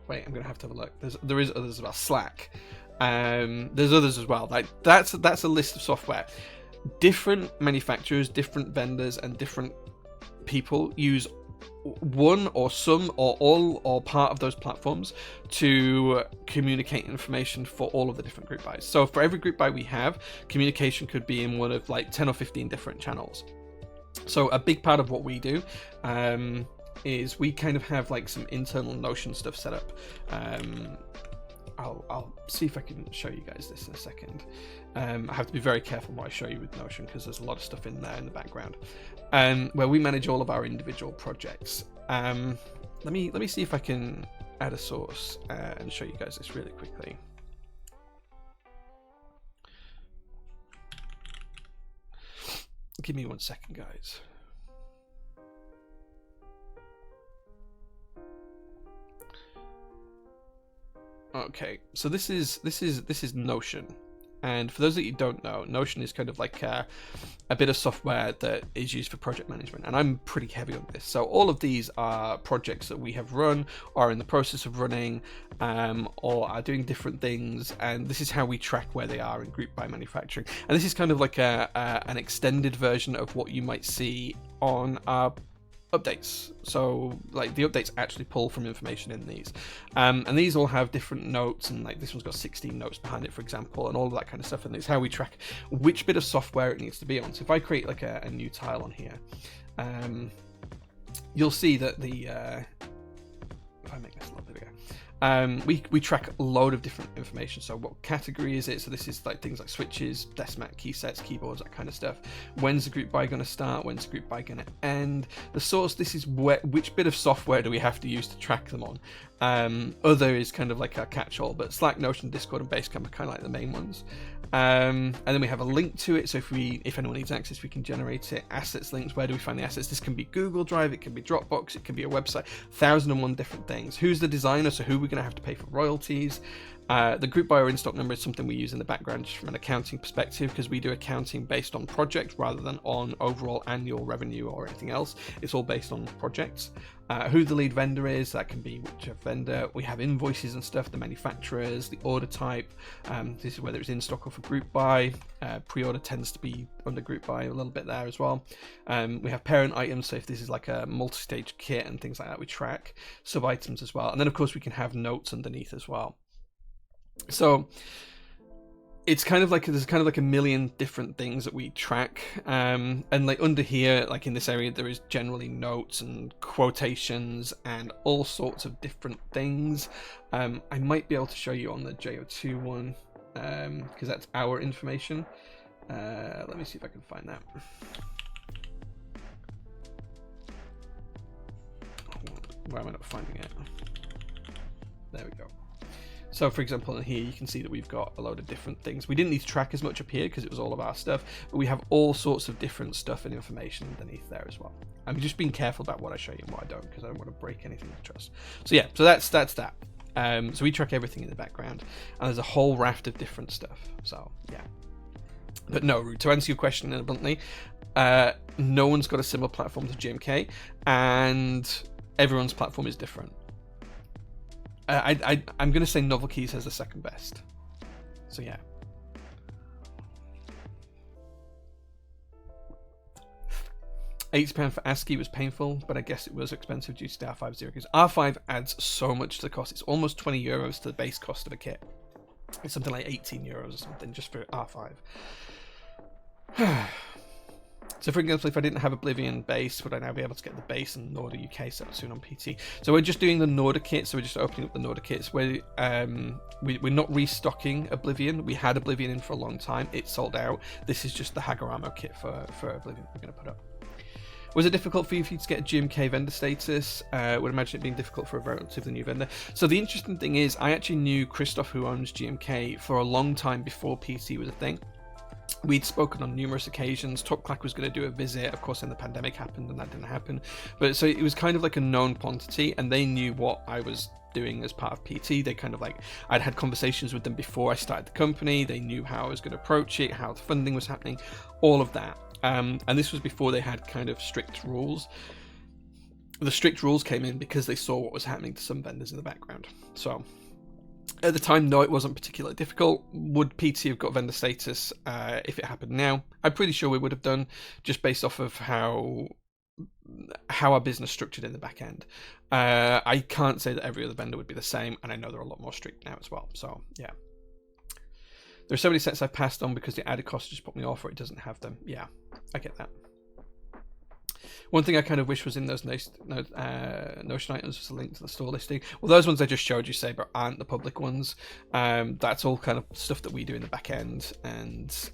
Wait, I'm gonna have to have a look. There is others as well. Slack. There's others as well. Like that's a list of software. different manufacturers, different vendors, and different people use one or some or all or part of those platforms to communicate information for all of the different group buys. So for every group buy we have, communication could be in one of like 10 or 15 different channels. So a big part of what we do is we kind of have like some internal Notion stuff set up. I'll see if I can show you guys this in a second. I have to be very careful what I show you with Notion because there's a lot of stuff in there in the background, where we manage all of our individual projects. Let me see if I can add a source and show you guys this really quickly. Give me 1 second, guys. Okay, so this is Notion, and for those that you don't know, Notion is kind of like a bit of software that is used for project management, and I'm pretty heavy on this. So all of these are projects that we have run, or in the process of running, or are doing different things, and this is how we track where they are in group by manufacturing. And this is kind of like an extended version of what you might see on our updates. So like the updates actually pull from information in these, and these all have different notes, and like this one's got 16 notes behind it, for example, and all of that kind of stuff. And it's how we track which bit of software it needs to be on. So if I create like a new tile on here, you'll see that the if I make this a little bit bigger, we track a load of different information. So what category is it? So this is like things like switches, desk mat, key sets, keyboards, that kind of stuff. When's the group buy going to start? When's the group buy going to end? The source, this is which bit of software do we have to use to track them on. Other is kind of like a catch-all, but Slack, Notion, Discord, and Basecamp are kind of like the main ones. And then we have a link to it, so if anyone needs access, we can generate it. Assets links, where do we find the assets? This can be Google Drive, it can be Dropbox, it can be a website, 1001 different things. Who's the designer? So who are we going to have to pay for royalties? The group buy or in-stock number is something we use in the background just from an accounting perspective, because we do accounting based on project rather than on overall annual revenue or anything else. It's all based on projects. Who the lead vendor is, that can be whichever vendor. We have invoices and stuff, the manufacturers, the order type. This is whether it's in stock or for group buy. Pre-order tends to be under group buy a little bit there as well. We have parent items, so if this is like a multi-stage kit and things like that, we track sub items as well. And then of course we can have notes underneath as well. So it's kind of like there's kind of like a million different things that we track, and like under here, like in this area, there is generally notes and quotations and all sorts of different things. I might be able to show you on the JO2 one, because that's our information. Let me see if I can find that. Why am I not finding it? There we go. So for example, in here you can see that we've got a load of different things. We didn't need to track as much up here because it was all of our stuff, but we have all sorts of different stuff and information underneath there as well. I'm just being careful about what I show you and what I don't, because I don't want to break anything of trust. So yeah, so that's that. So we track everything in the background, and there's a whole raft of different stuff. So yeah. But no, to answer your question bluntly, no one's got a similar platform to GMK, and everyone's platform is different. I'm going to say Novel Keys has the second best. So yeah. £80 for ASCII was painful, but I guess it was expensive due to the R5 Zero, because R5 adds so much to the cost. It's almost €20 to the base cost of a kit. It's something like €18 or something just for R5. So for example, if I didn't have Oblivion base, would I now be able to get the base and Norda UK set up soon on PT? So we're just doing the Norda kit, so we're just opening up the Norda kits. We're not restocking Oblivion. We had Oblivion in for a long time. It sold out. This is just the Hagoramo kit for Oblivion we're going to put up. Was it difficult for you to get a GMK vendor status? Would imagine it being difficult for a relatively new vendor. So the interesting thing is, I actually knew Christoph, who owns GMK, for a long time before PT was a thing. We'd spoken on numerous occasions. Top Clack was going to do a visit. Of course, then the pandemic happened and that didn't happen. But so it was kind of like a known quantity, and they knew what I was doing as part of PT. They kind of like, I'd had conversations with them before I started the company. They knew how I was going to approach it, how the funding was happening, all of that. And this was before they had kind of strict rules. The strict rules came in because they saw what was happening to some vendors in the background. So At the time, no, it wasn't particularly difficult. Would PT have got vendor status if it happened now? I'm pretty sure we would have done, just based off of how our business structured in the back end. I can't say that every other vendor would be the same, and I know they're a lot more strict now as well. So yeah, there are so many sets I've passed on because the added cost just put me off, or it doesn't have them. Yeah, I get that. One thing I kind of wish was in those Notion items was a link to the store listing. Well, those ones I just showed you, Saber, aren't the public ones. That's all kind of stuff that we do in the back end, and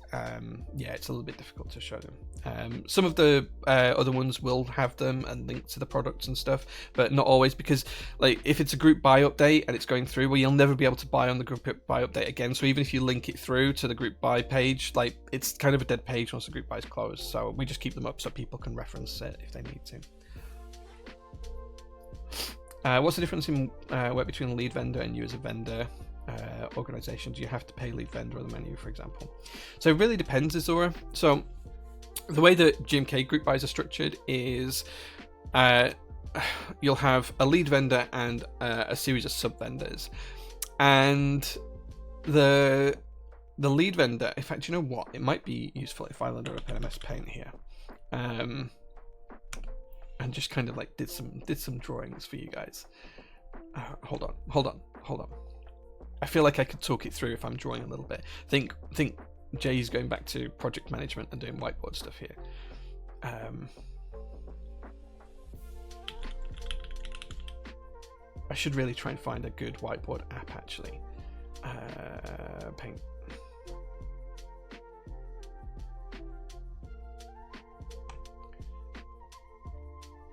yeah, it's a little bit difficult to show them. Some of the other ones will have them and link to the products and stuff, but not always, because like if it's a group buy update and it's going through, well, you'll never be able to buy on the group buy update again. So even if you link it through to the group buy page, like it's kind of a dead page once the group buy is closed. So we just keep them up so people can reference it if they need to. What's the difference in work between a lead vendor and you as a vendor organization? Do you have to pay lead vendor on the menu, for example? So it really depends, Azura. So the way that GMK group buys are structured is you'll have a lead vendor and a series of sub vendors, and the lead vendor, in fact, you know what, it might be useful if I load up MS Paint here and just kind of like did some drawings for you guys. Hold on. I feel like I could talk it through if I'm drawing a little bit. Think Jay's going back to project management and doing whiteboard stuff here. I should really try and find a good whiteboard app, actually. Paint.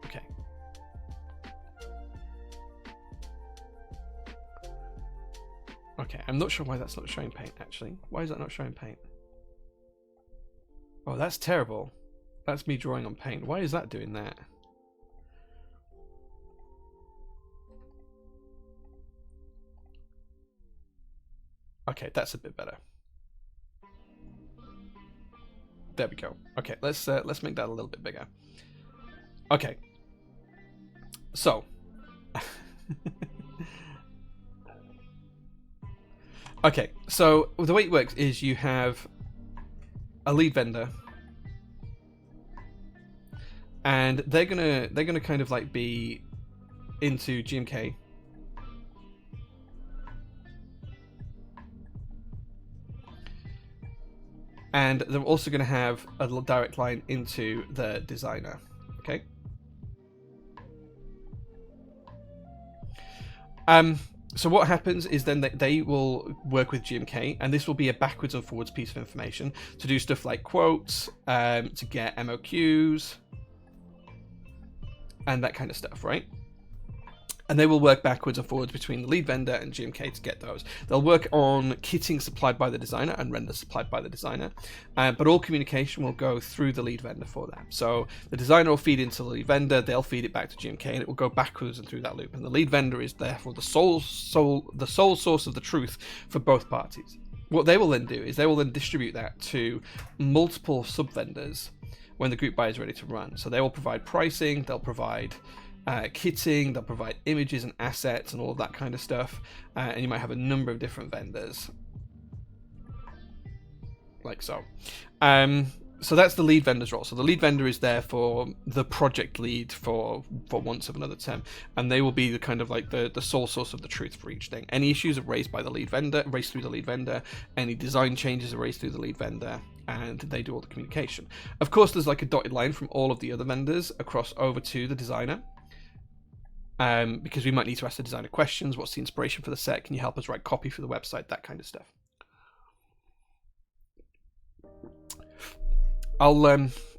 Okay. Okay, I'm not sure why that's not showing Paint, actually. Why is that not showing Paint? Oh, that's terrible. That's me drawing on Paint. Why is that doing that? Okay, that's a bit better. There we go. Okay, let's make that a little bit bigger. Okay. So. Okay, so the way it works is you have a lead vendor, and they're gonna kind of like be into GMK. And they're also going to have a direct line into the designer. Okay. So what happens is then they will work with GMK, and this will be a backwards and forwards piece of information to do stuff like quotes, to get MOQs, and that kind of stuff, right? And they will work backwards and forwards between the lead vendor and GMK to get those. They'll work on kitting supplied by the designer and render supplied by the designer, but all communication will go through the lead vendor for that. So the designer will feed into the lead vendor, they'll feed it back to GMK, and it will go backwards and through that loop. And the lead vendor is therefore the sole source of the truth for both parties. What they will then do is they will then distribute that to multiple sub vendors when the group buy is ready to run. So they will provide pricing, they'll provide kitting, they'll provide images and assets and all of that kind of stuff, and you might have a number of different vendors like so. So that's the lead vendor's role. So the lead vendor is there for the project lead, for want of another term, and they will be the kind of like the sole source of the truth for each thing. Any issues are raised by the lead vendor, raised through the lead vendor. Any design changes are raised through the lead vendor, and they do all the communication. Of course, there's like a dotted line from all of the other vendors across over to the designer. Because we might need to ask the designer questions. What's the inspiration for the set? Can you help us write copy for the website? That kind of stuff.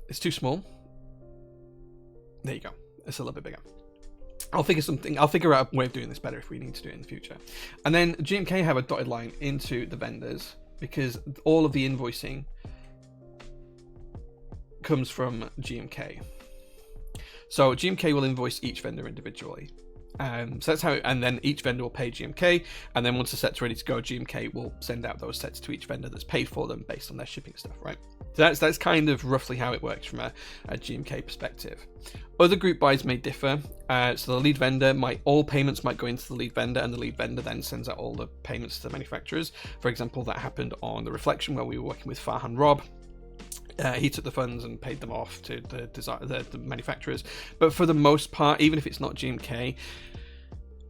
It's too small. There you go. It's a little bit bigger. I'll figure out a way of doing this better if we need to do it in the future. And then GMK have a dotted line into the vendors because all of the invoicing comes from GMK. So GMK will invoice each vendor individually. So that's how, and then each vendor will pay GMK, and then once the set's ready to go, GMK will send out those sets to each vendor that's paid for them based on their shipping stuff, right? So that's kind of roughly how it works from a GMK perspective. Other group buys may differ. So the lead vendor all payments might go into the lead vendor, and the lead vendor then sends out all the payments to the manufacturers. For example, that happened on the Reflection where we were working with Farhan Rob. He took the funds and paid them off to the manufacturers. But for the most part, even if it's not GMK,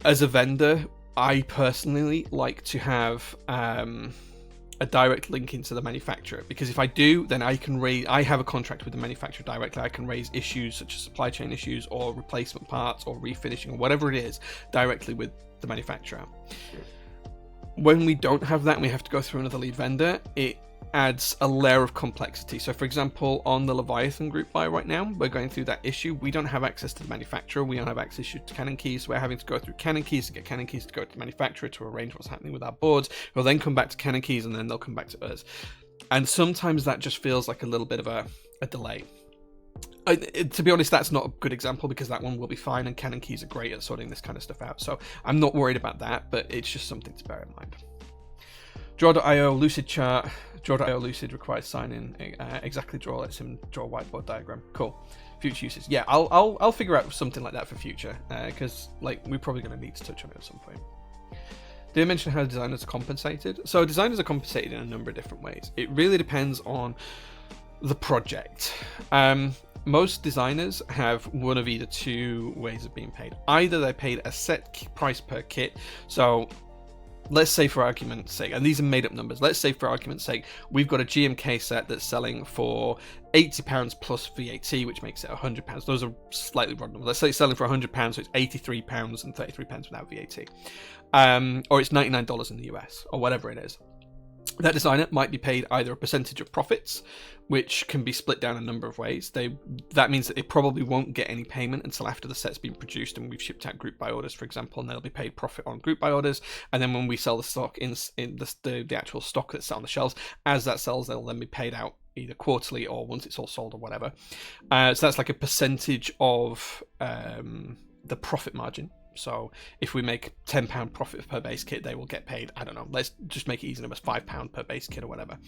as a vendor, I personally like to have a direct link into the manufacturer, because if I do, then I have a contract with the manufacturer directly. I can raise issues such as supply chain issues or replacement parts or refinishing or whatever it is directly with the manufacturer. When we don't have that and we have to go through another lead vendor, it adds a layer of complexity. So for example, on the Leviathan group buy right now, we're going through that issue. We don't have access to the manufacturer. We don't have access to Canon keys. So we're having to go through Canon keys to get Canon keys to go to the manufacturer to arrange what's happening with our boards. We'll then come back to Canon keys, and then they'll come back to us. And sometimes that just feels like a little bit of a delay. To be honest, that's not a good example, because that one will be fine, and Canon keys are great at sorting this kind of stuff out. So I'm not worried about that, but it's just something to bear in mind. Draw.io Lucid chart. Draw.io Lucid requires sign-in. Exactly Draw lets him draw a whiteboard diagram. Cool. Future uses. Yeah, I'll figure out something like that for future, because we're probably going to need to touch on it at some point. Did I mention how designers are compensated? So designers are compensated in a number of different ways. It really depends on the project. Most designers have one of either two ways of being paid. Either they're paid a set price per kit. So let's say for argument's sake, and these are made up numbers, let's say for argument's sake, we've got a GMK set that's selling for £80 plus VAT, which makes it £100. Those are slightly wrong numbers. Let's say it's selling for £100, so it's £83 and 33 pence without VAT. Or it's $99 in the US, or whatever it is. That designer might be paid either a percentage of profits, which can be split down a number of ways. That means that they probably won't get any payment until after the set's been produced and we've shipped out group buy orders, for example, and they'll be paid profit on group buy orders. And then when we sell the stock in the actual stock that's on the shelves, as that sells, they'll then be paid out either quarterly or once it's all sold or whatever. So that's like a percentage of the profit margin. So if we make £10 profit per base kit, they will get paid, I don't know, let's just make it easy numbers, £5 per base kit or whatever.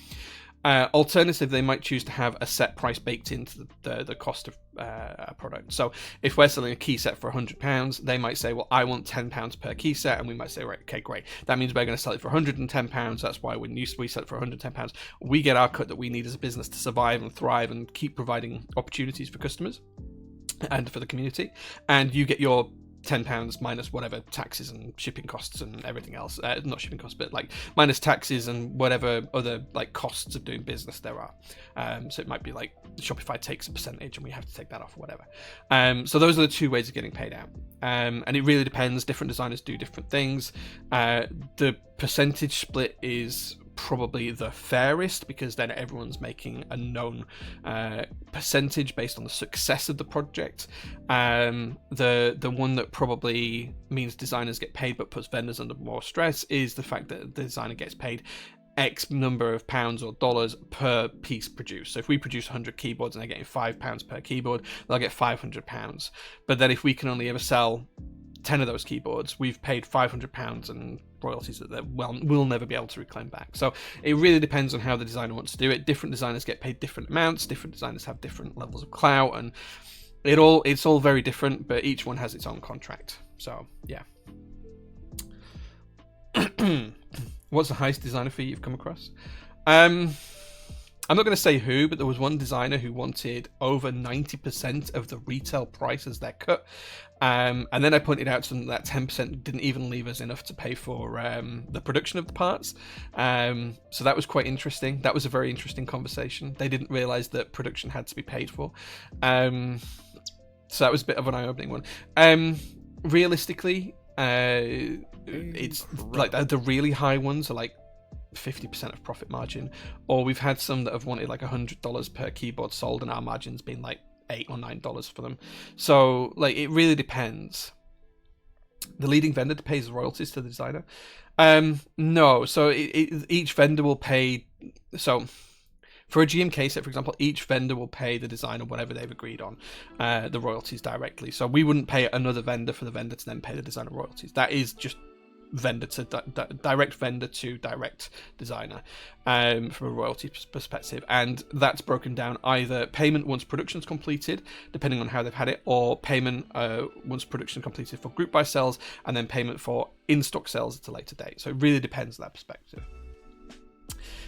Alternatively, they might choose to have a set price baked into the cost of a product. So if we're selling a key set for £100, they might say, well, I want £10 per key set, and we might say, right, okay, great. That means we're going to sell it for £110. That's why when we sell it for £110, we get our cut that we need as a business to survive and thrive and keep providing opportunities for customers and for the community. And you get your £10 minus whatever taxes and shipping costs and everything else. Not shipping costs, but minus taxes and whatever other costs of doing business there are. So it might be Shopify takes a percentage and we have to take that off or whatever. So those are the two ways of getting paid out. And it really depends. Different designers do different things. The percentage split is probably the fairest, because then everyone's making a known percentage based on the success of the project. The one that probably means designers get paid but puts vendors under more stress is the fact that the designer gets paid X number of pounds or dollars per piece produced. So if we produce 100 keyboards and they're getting £5 per keyboard, they'll get £500. But then if we can only ever sell 10 of those keyboards, we've paid £500 and royalties that we'll never be able to reclaim back. So it really depends on how the designer wants to do it. Different designers get paid different amounts, different designers have different levels of clout, and it's all very different, but each one has its own contract. So yeah. What's the highest designer fee you've come across? I'm not going to say who, but there was one designer who wanted over 90% of the retail price as their cut. And then I pointed out to them that 10% didn't even leave us enough to pay for the production of the parts. So that was quite interesting. That was a very interesting conversation. They didn't realize that production had to be paid for. So that was a bit of an eye-opening one. Realistically, it's the really high ones are 50% of profit margin, or we've had some that have wanted $100 per keyboard sold, and our margin's been $8 or $9 for them. So it really depends. The leading vendor pays royalties to the designer. No, so each vendor will pay. So for a GMK set, for example, each vendor will pay the designer whatever they've agreed on, the royalties directly. So we wouldn't pay another vendor for the vendor to then pay the designer royalties. That is just vendor to direct vendor to direct designer from a royalty perspective, and that's broken down either payment once production's completed, depending on how they've had it, or payment once production completed for group buy sales, and then payment for in-stock sales at a later date. So it really depends on that perspective.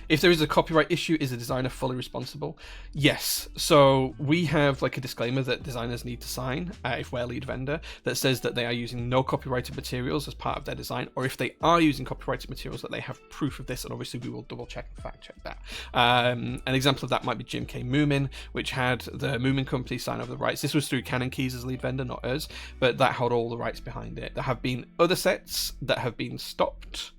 If there is a copyright issue, is the designer fully responsible? Yes. So we have like a disclaimer that designers need to sign if we're lead vendor that says that they are using no copyrighted materials as part of their design, or if they are using copyrighted materials, that they have proof of this, and obviously we will double check and fact check that. An example of that might be GMK Moomin, which had the Moomin company sign over the rights. This was through Canon Keys as lead vendor, not us, but that held all the rights behind it. There have been other sets that have been stopped.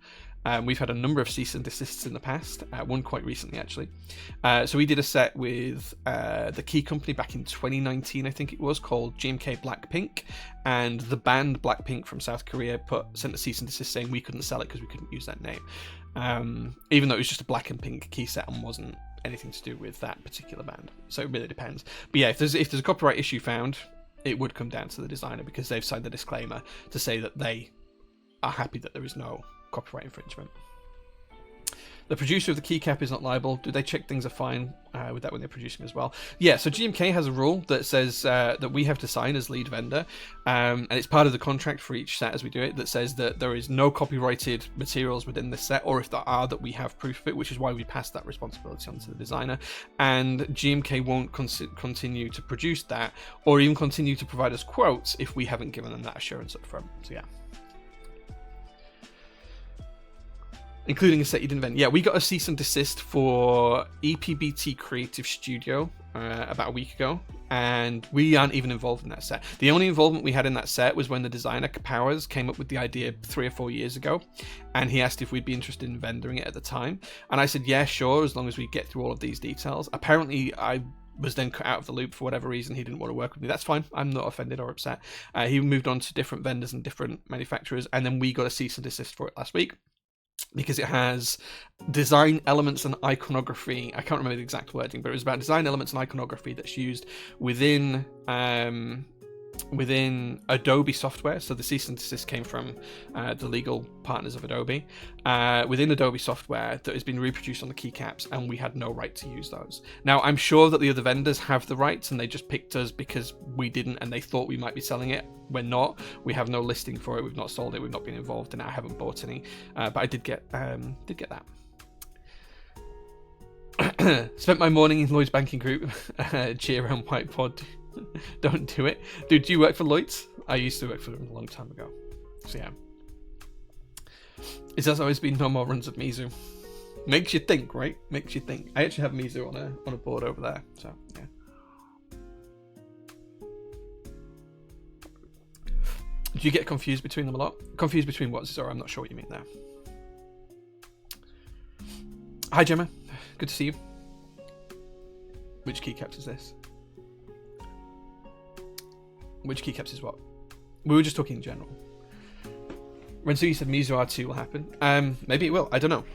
We've had a number of cease and desists in the past, one quite recently actually. So we did a set with the Key Company back in 2019, I think it was, called GMK Blackpink, and the band Blackpink from South Korea sent a cease and desist saying we couldn't sell it because we couldn't use that name, even though it was just a black and pink key set and wasn't anything to do with that particular band. So it really depends. But yeah, if there's a copyright issue found, it would come down to the designer because they've signed the disclaimer to say that they are happy that there is no copyright infringement. The producer of the keycap is not liable. Do they check things are fine with that when they're producing as well? Yeah, so GMK has a rule that says that we have to sign as lead vendor, and it's part of the contract for each set as we do it, that says that there is no copyrighted materials within this set, or if there are, that we have proof of it, which is why we pass that responsibility on to the designer. And GMK won't continue to produce that, or even continue to provide us quotes if we haven't given them that assurance up front. So yeah. Including a set you didn't invent. Yeah, we got a cease and desist for EPBT Creative Studio about a week ago, and we aren't even involved in that set. The only involvement we had in that set was when the designer Powers came up with the idea 3 or 4 years ago, and he asked if we'd be interested in vendoring it at the time, and I said yeah, sure, as long as we get through all of these details. Apparently I was then cut out of the loop for whatever reason. He didn't want to work with me. That's fine. I'm not offended or upset. He moved on to different vendors and different manufacturers, and then we got a cease and desist for it last week, because it has design elements and iconography. I can't remember the exact wording, but it was about design elements and iconography that's used within Adobe software. So the cease and desist came from the legal partners of Adobe, within Adobe software that has been reproduced on the keycaps, and we had no right to use those. Now, I'm sure that the other vendors have the rights, and they just picked us because we didn't, and they thought we might be selling it. We're not. We have no listing for it. We've not sold it. We've not been involved in it. I haven't bought any, but I did get that. Spent my morning in Lloyd's banking group. Cheer around white pod. Don't do it. Dude, do you work for Lloyd's? I used to work for them a long time ago. So yeah. It has always been no more runs of Mizu. Makes you think, right? Makes you think. I actually have Mizu on a board over there. So yeah. Do you get confused between them a lot? Confused between what? Sorry, I'm not sure what you mean there. Hi Gemma, good to see you. Which keycaps is this? Which keycaps is what? We were just talking in general. Rensu, you said Mizu R2 will happen. Maybe it will. I don't know.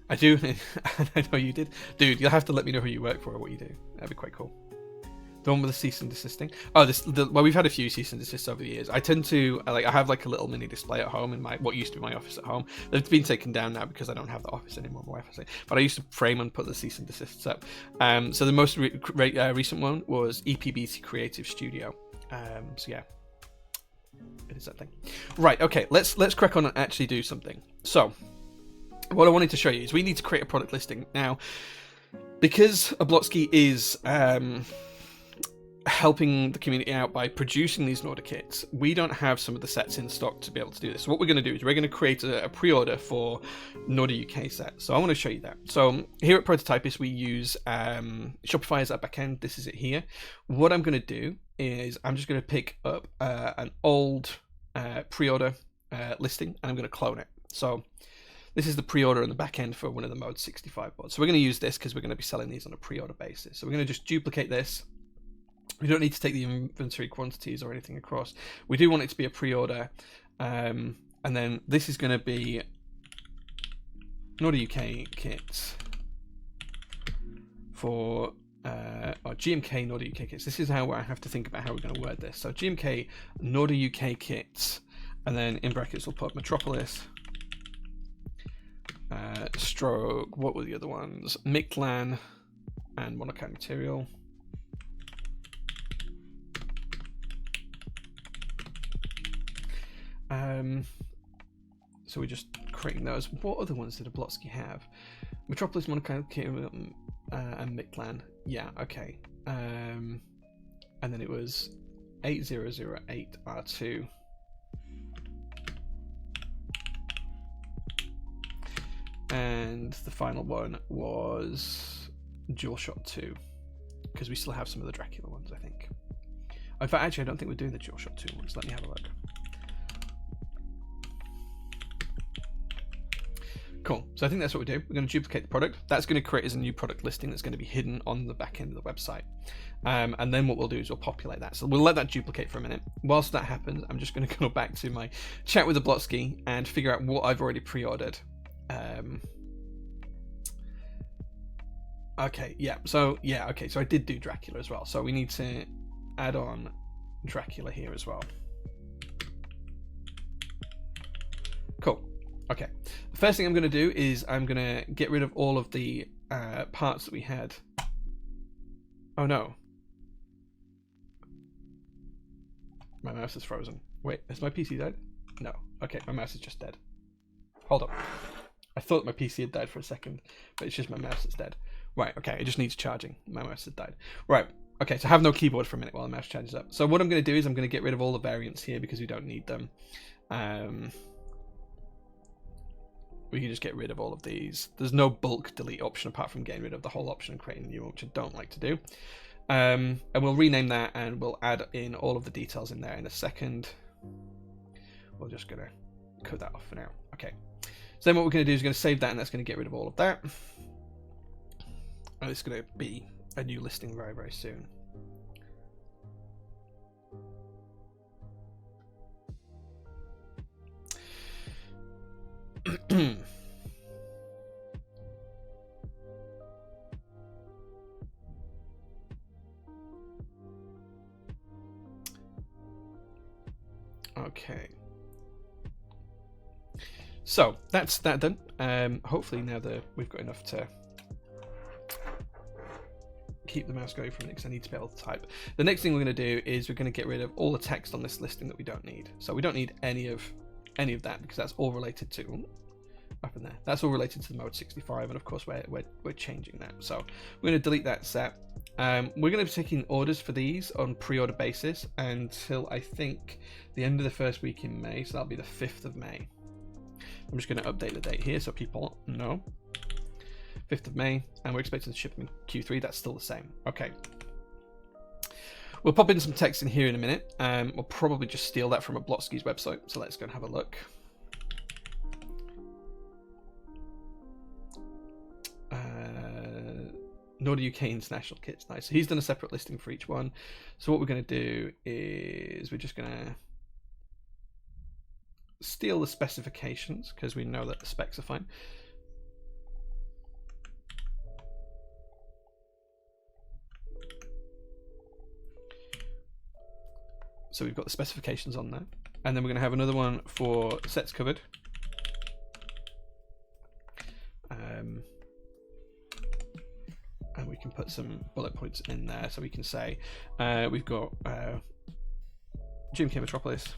I do. I know you did. Dude, you'll have to let me know who you work for or what you do. That'd be quite cool. The one with the cease and desisting. Oh, well, we've had a few cease and desists over the years. I tend to I have like a little mini display at home in what used to be my office at home. They've been taken down now because I don't have the office anymore. My wife has it. But I used to frame and put the cease and desists up. So the most recent one was EPBT Creative Studio. So yeah, it is that thing. Right. Okay. Let's crack on and actually do something. So what I wanted to show you is we need to create a product listing now, because Oblotsky is helping the community out by producing these order kits. We don't have some of the sets in stock to be able to do this. So what we're going to do is we're going to create a pre-order for Nordic UK set. So I want to show you that. So here at ProtoTypist, we use Shopify as our backend. This is it here. What I'm going to do is I'm just going to pick up an old pre-order listing, and I'm going to clone it. So this is the pre-order in the back end for one of the Mode 65 boards. So we're going to use this because we're going to be selling these on a pre-order basis. So we're going to just duplicate this. We don't need to take the inventory quantities or anything across. We do want it to be a pre-order. And then this is going to be Nordic UK kits for or GMK Nordic UK kits. This is how I have to think about how we're going to word this. So GMK Nordic UK kits and then in brackets we'll put Metropolis, stroke, what were the other ones? Mictlan and monochrome material. So we're just creating those. What other ones did Oblotsky have? Metropolis, monochrome and Mictlan. Yeah, okay. And then it was 8008 R2. And the final one was DualShock 2, because we still have some of the Dracula ones, I think. In fact, actually, I don't think we're doing the DualShock 2 ones. Let me have a look. Cool. So I think that's what we do. We're going to duplicate the product. That's going to create as a new product listing that's going to be hidden on the back end of the website. And then what we'll do is we'll populate that. So we'll let that duplicate for a minute. Whilst that happens, I'm just going to go back to my chat with Oblotsky and figure out what I've already pre-ordered. Okay, yeah. So I did do Dracula as well. So we need to add on Dracula here as well. Cool. Okay, the first thing I'm going to do is I'm going to get rid of all of the parts that we had. Oh no. My mouse is frozen. Wait, has my PC died? No. Okay, my mouse is just dead. Hold on. I thought my PC had died for a second, but it's just my mouse that's dead. Right, okay, it just needs charging. My mouse has died. Right, okay, so I have no keyboard for a minute while the mouse charges up. So what I'm going to do is I'm going to get rid of all the variants here because we don't need them. We can just get rid of all of these. There's no bulk delete option apart from getting rid of the whole option and creating a new one, which I don't like to do. And we'll rename that and we'll add in all of the details in there in a second. We're just going to cut that off for now. Okay. So then what we're going to do is we're going to save that, and that's going to get rid of all of that. And it's going to be a new listing very, very soon. Okay. So that's that done. Hopefully now that we've got enough to keep the mouse going for a minute because I need to be able to type. The next thing we're going to do is we're going to get rid of all the text on this listing that we don't need. So we don't need any of that because that's all related to up in there. That's all related to the mode 65, and of course we're changing that. So we're going to delete that set. We're going to be taking orders for these on pre-order basis until I think the end of the first week in May. So that'll be the 5th of May. I'm just going to update the date here so people know. 5th of May, and we're expecting to ship them in Q3. That's still the same. Okay. We'll pop in some text in here in a minute. We'll probably just steal that from Oblotsky's website. So let's go and have a look. Nordic UK International Kits. Nice. So he's done a separate listing for each one. So what we're going to do is we're just going to steal the specifications because we know that the specs are fine. So we've got the specifications on there, and then we're going to have another one for sets covered. And we can put some bullet points in there, so we can say we've got GMK Metropolis,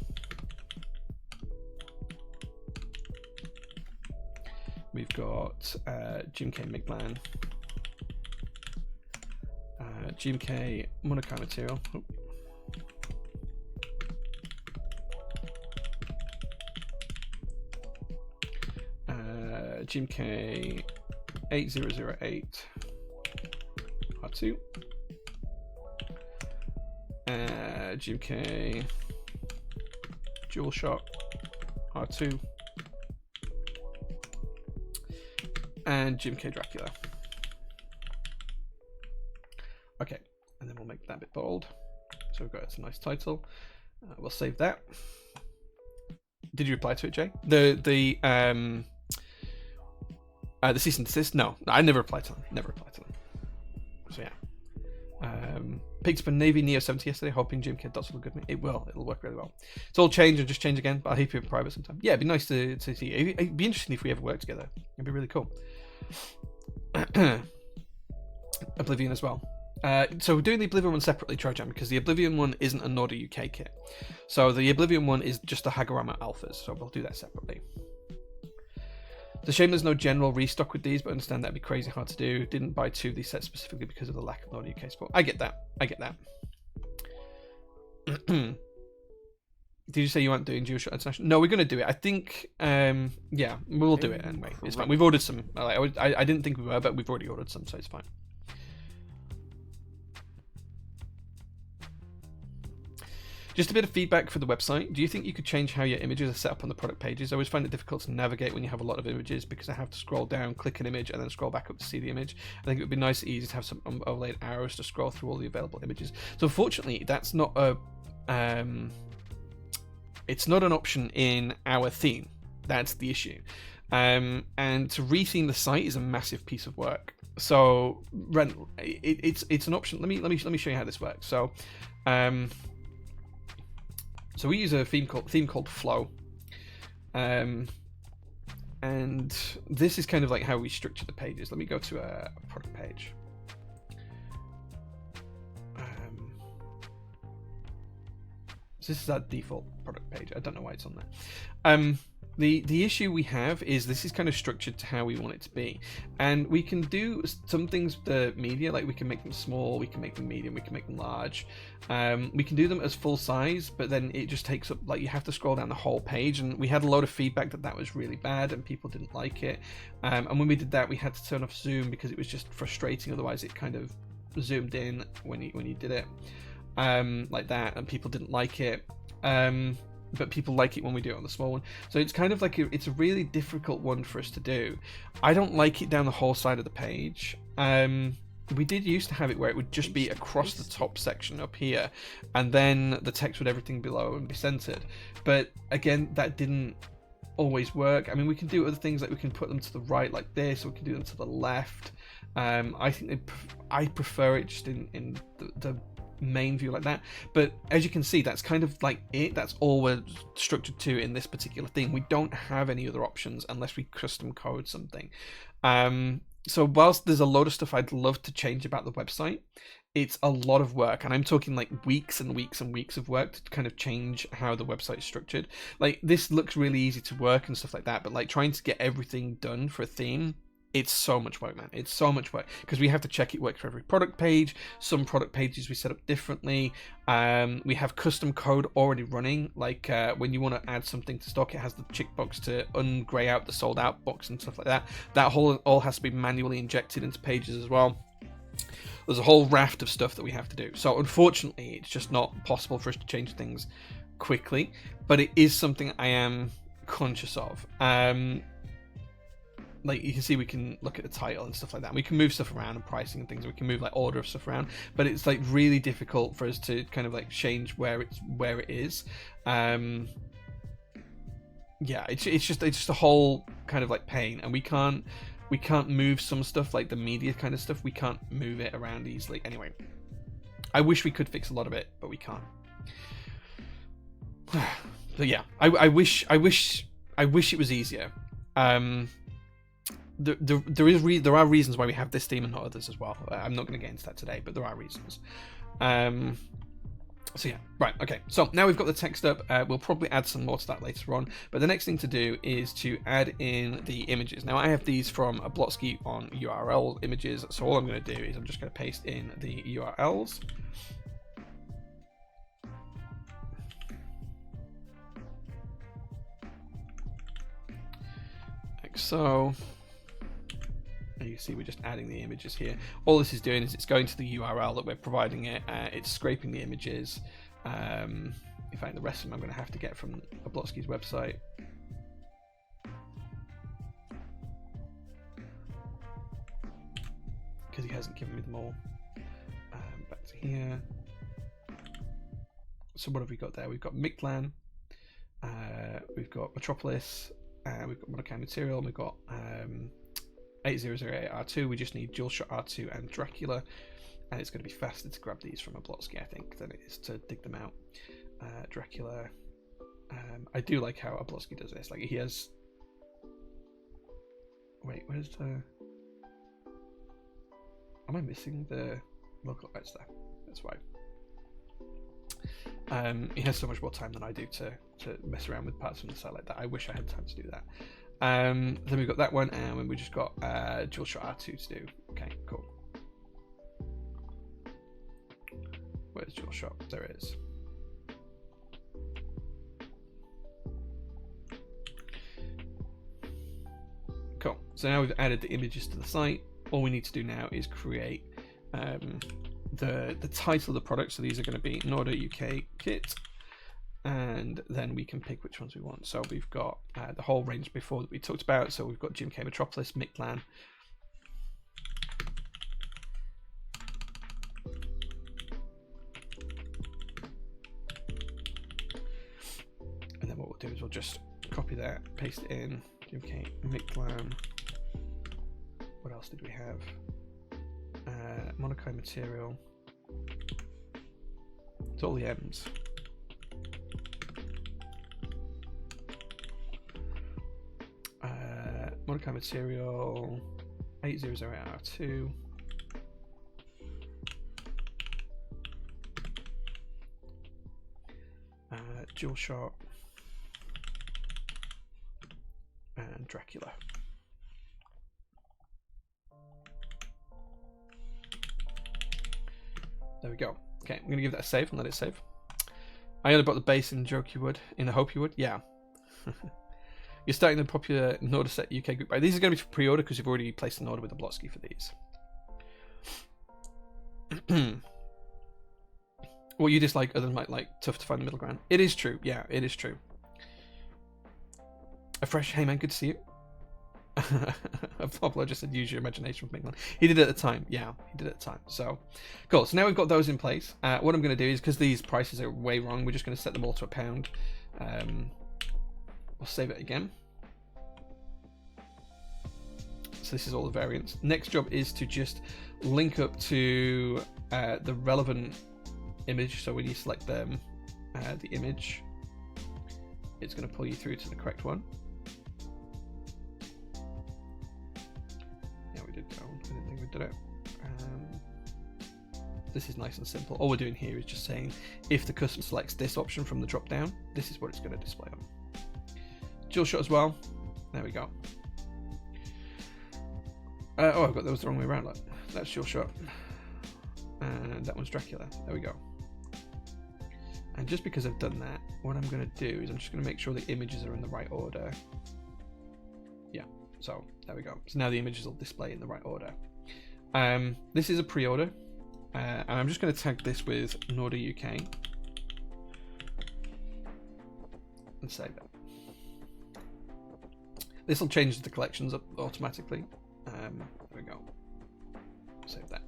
we've got GMK Migplan, GMK monochrome material. Oh. GMK 8008 R2, GMK DualShock R2, and GMK Dracula. Okay, and then we'll make that a bit bold. So we've got a nice title. We'll save that. Did you reply to it, Jay? The cease and desist? No, I never replied to them. Never replied to them. So yeah. Picked up a Navy Neo 70 yesterday, hoping GMK dots will look good. It will. It'll work really well. It's all changed. It'll just change again, but I'll hit you in private sometime. Yeah, it'd be nice to see. It'd be interesting if we ever work together. It'd be really cool. Oblivion as well. So we're doing the Oblivion one separately, Trojan, because the Oblivion one isn't a Nordic UK kit. So the Oblivion one is just the Hagorama alphas, so we'll do that separately. It's a shame there's no general restock with these, but I understand that'd be crazy hard to do. Didn't buy 2 of these sets specifically because of the lack of Nordic UK support. I get that. Did you say you weren't doing Dual Shot International? No, we're going to do it. I think, yeah, we'll do it anyway. It's fine. We've ordered some. I didn't think we were, but we've already ordered some, so it's fine. Just a bit of feedback for the website. Do you think you could change how your images are set up on the product pages? I always find it difficult to navigate when you have a lot of images because I have to scroll down, click an image, and then scroll back up to see the image. I think it would be nice and easy to have some overlaid arrows to scroll through all the available images. So unfortunately, that's not a... it's not an option in our theme. That's the issue. And to retheme the site is a massive piece of work. So it's an option. Let me show you how this works. So so we use a theme called Flow, and this is kind of like how we structure the pages. Let me go to a product page. So this is our default product page. I don't know why it's on there. The issue we have is this is kind of structured to how we want it to be, and we can do some things with the media, like we can make them small, we can make them medium, we can make them large. We can do them as full size, but then it just takes up, like, you have to scroll down the whole page, and we had a load of feedback that was really bad and people didn't like it. And when we did that, we had to turn off zoom because it was just frustrating. Otherwise, it kind of zoomed in when you did it like that, and people didn't like it. But people like it when we do it on the small one. So it's kind of like it's a really difficult one for us to do. I don't like it down the whole side of the page. We did used to have it where it would just be across the top section up here, and then the text would everything below and be centered. But again, that didn't always work. I mean, we can do other things, like we can put them to the right like this, or we can do them to the left. I think I prefer it just in the main view like that, but as you can see, that's kind of like that's all we're structured to in this particular thing. We don't have any other options unless we custom code something. So whilst there's a load of stuff I'd love to change about the website, it's a lot of work, and I'm talking like weeks and weeks and weeks of work to kind of change how the website is structured. Like, this looks really easy to work and stuff like that, but like trying to get everything done for a theme, it's so much work, man. It's so much work because we have to check it works for every product page. Some product pages we set up differently. We have custom code already running. Like when you want to add something to stock, it has the checkbox to ungray out the sold out box and stuff like that. That all has to be manually injected into pages as well. There's a whole raft of stuff that we have to do. So unfortunately, it's just not possible for us to change things quickly. But it is something I am conscious of. Like, you can see, we can look at the title and stuff like that. We can move stuff around and pricing and things. We can move like order of stuff around, but it's like really difficult for us to kind of like change where it is. Yeah, it's just a whole kind of like pain, and we can't move some stuff, like the media kind of stuff. We can't move it around easily. Anyway, I wish we could fix a lot of it, but we can't. So yeah, I wish it was easier. There are reasons why we have this theme and not others as well. I'm not going to get into that today, but there are reasons. So yeah, right, okay. So now we've got the text up. We'll probably add some more to that later on. But the next thing to do is to add in the images. Now I have these from a Blotsky on URL images. So all I'm going to do is I'm just going to paste in the URLs. Like so. You can see we're just adding the images here. All this is doing is it's going to the URL that we're providing it. It's scraping the images. In fact, the rest of them I'm going to have to get from Blotsky's website. Because he hasn't given me them all. Back to here. So what have we got there? We've got Mictlan. We've got Metropolis. We've got Mordecai Material. We've got 8008 R2. We just need Dual Shot R2 and Dracula. and it's going to be faster to grab these from a Blotsky, I think, than it is to dig them out. Dracula. I do like how Blotsky does this. Like, he has... Wait, where's the... Am I missing the local... It's there. That's why. He has so much more time than I do to mess around with parts from the side like that. I wish I had time to do that. Then we've got that one, and we just got dual shot R2 to do. Okay, cool. Where's dual shot? There it is. Cool. So now we've added the images to the site. All we need to do now is create the title of the product. So these are going to be Norder UK kit, and then we can pick which ones we want. So we've got the whole range before that we talked about. So we've got GMK Metropolis, Mictlan, and then what we'll do is we'll just copy that, paste it in. GMK Mictlan. What else did we have? Monokai material. It's all the M's. Monokai material 800R2. Dual shot and Dracula. There we go. Okay, I'm going to give that a save and let it save. I only bought the base in joke you would, in the hope you would. Yeah. You're starting the popular Norder set UK group buy. These are going to be for pre-order because you've already placed an order with the Blotsky for these. What you dislike other than like tough to find the middle ground. It is true. Yeah, it is true. A fresh, hey man, good to see you. Pablo just said use your imagination with Mictlan. He did it at the time. Yeah, he did it at the time. So cool. So now we've got those in place. What I'm going to do is, because these prices are way wrong, we're just going to set them all to £1. We'll save it again. So this is all the variants. Next job is to just link up to the relevant image. So when you select the image, it's going to pull you through to the correct one. Yeah, we did go. I didn't think we did it. This is nice and simple. All we're doing here is just saying if the customer selects this option from the drop down, this is what it's going to display on. Dual shot as well. There we go. Oh, I've got those the wrong way around. Look, that's dual shot, and that one's Dracula. There we go. And just because I've done that, what I'm going to do is I'm just going to make sure the images are in the right order. Yeah, so there we go. So now the images will display in the right order. This is a pre-order, and I'm just going to tag this with Norder UK and save it. This will change the collections up automatically. There we go. Save that.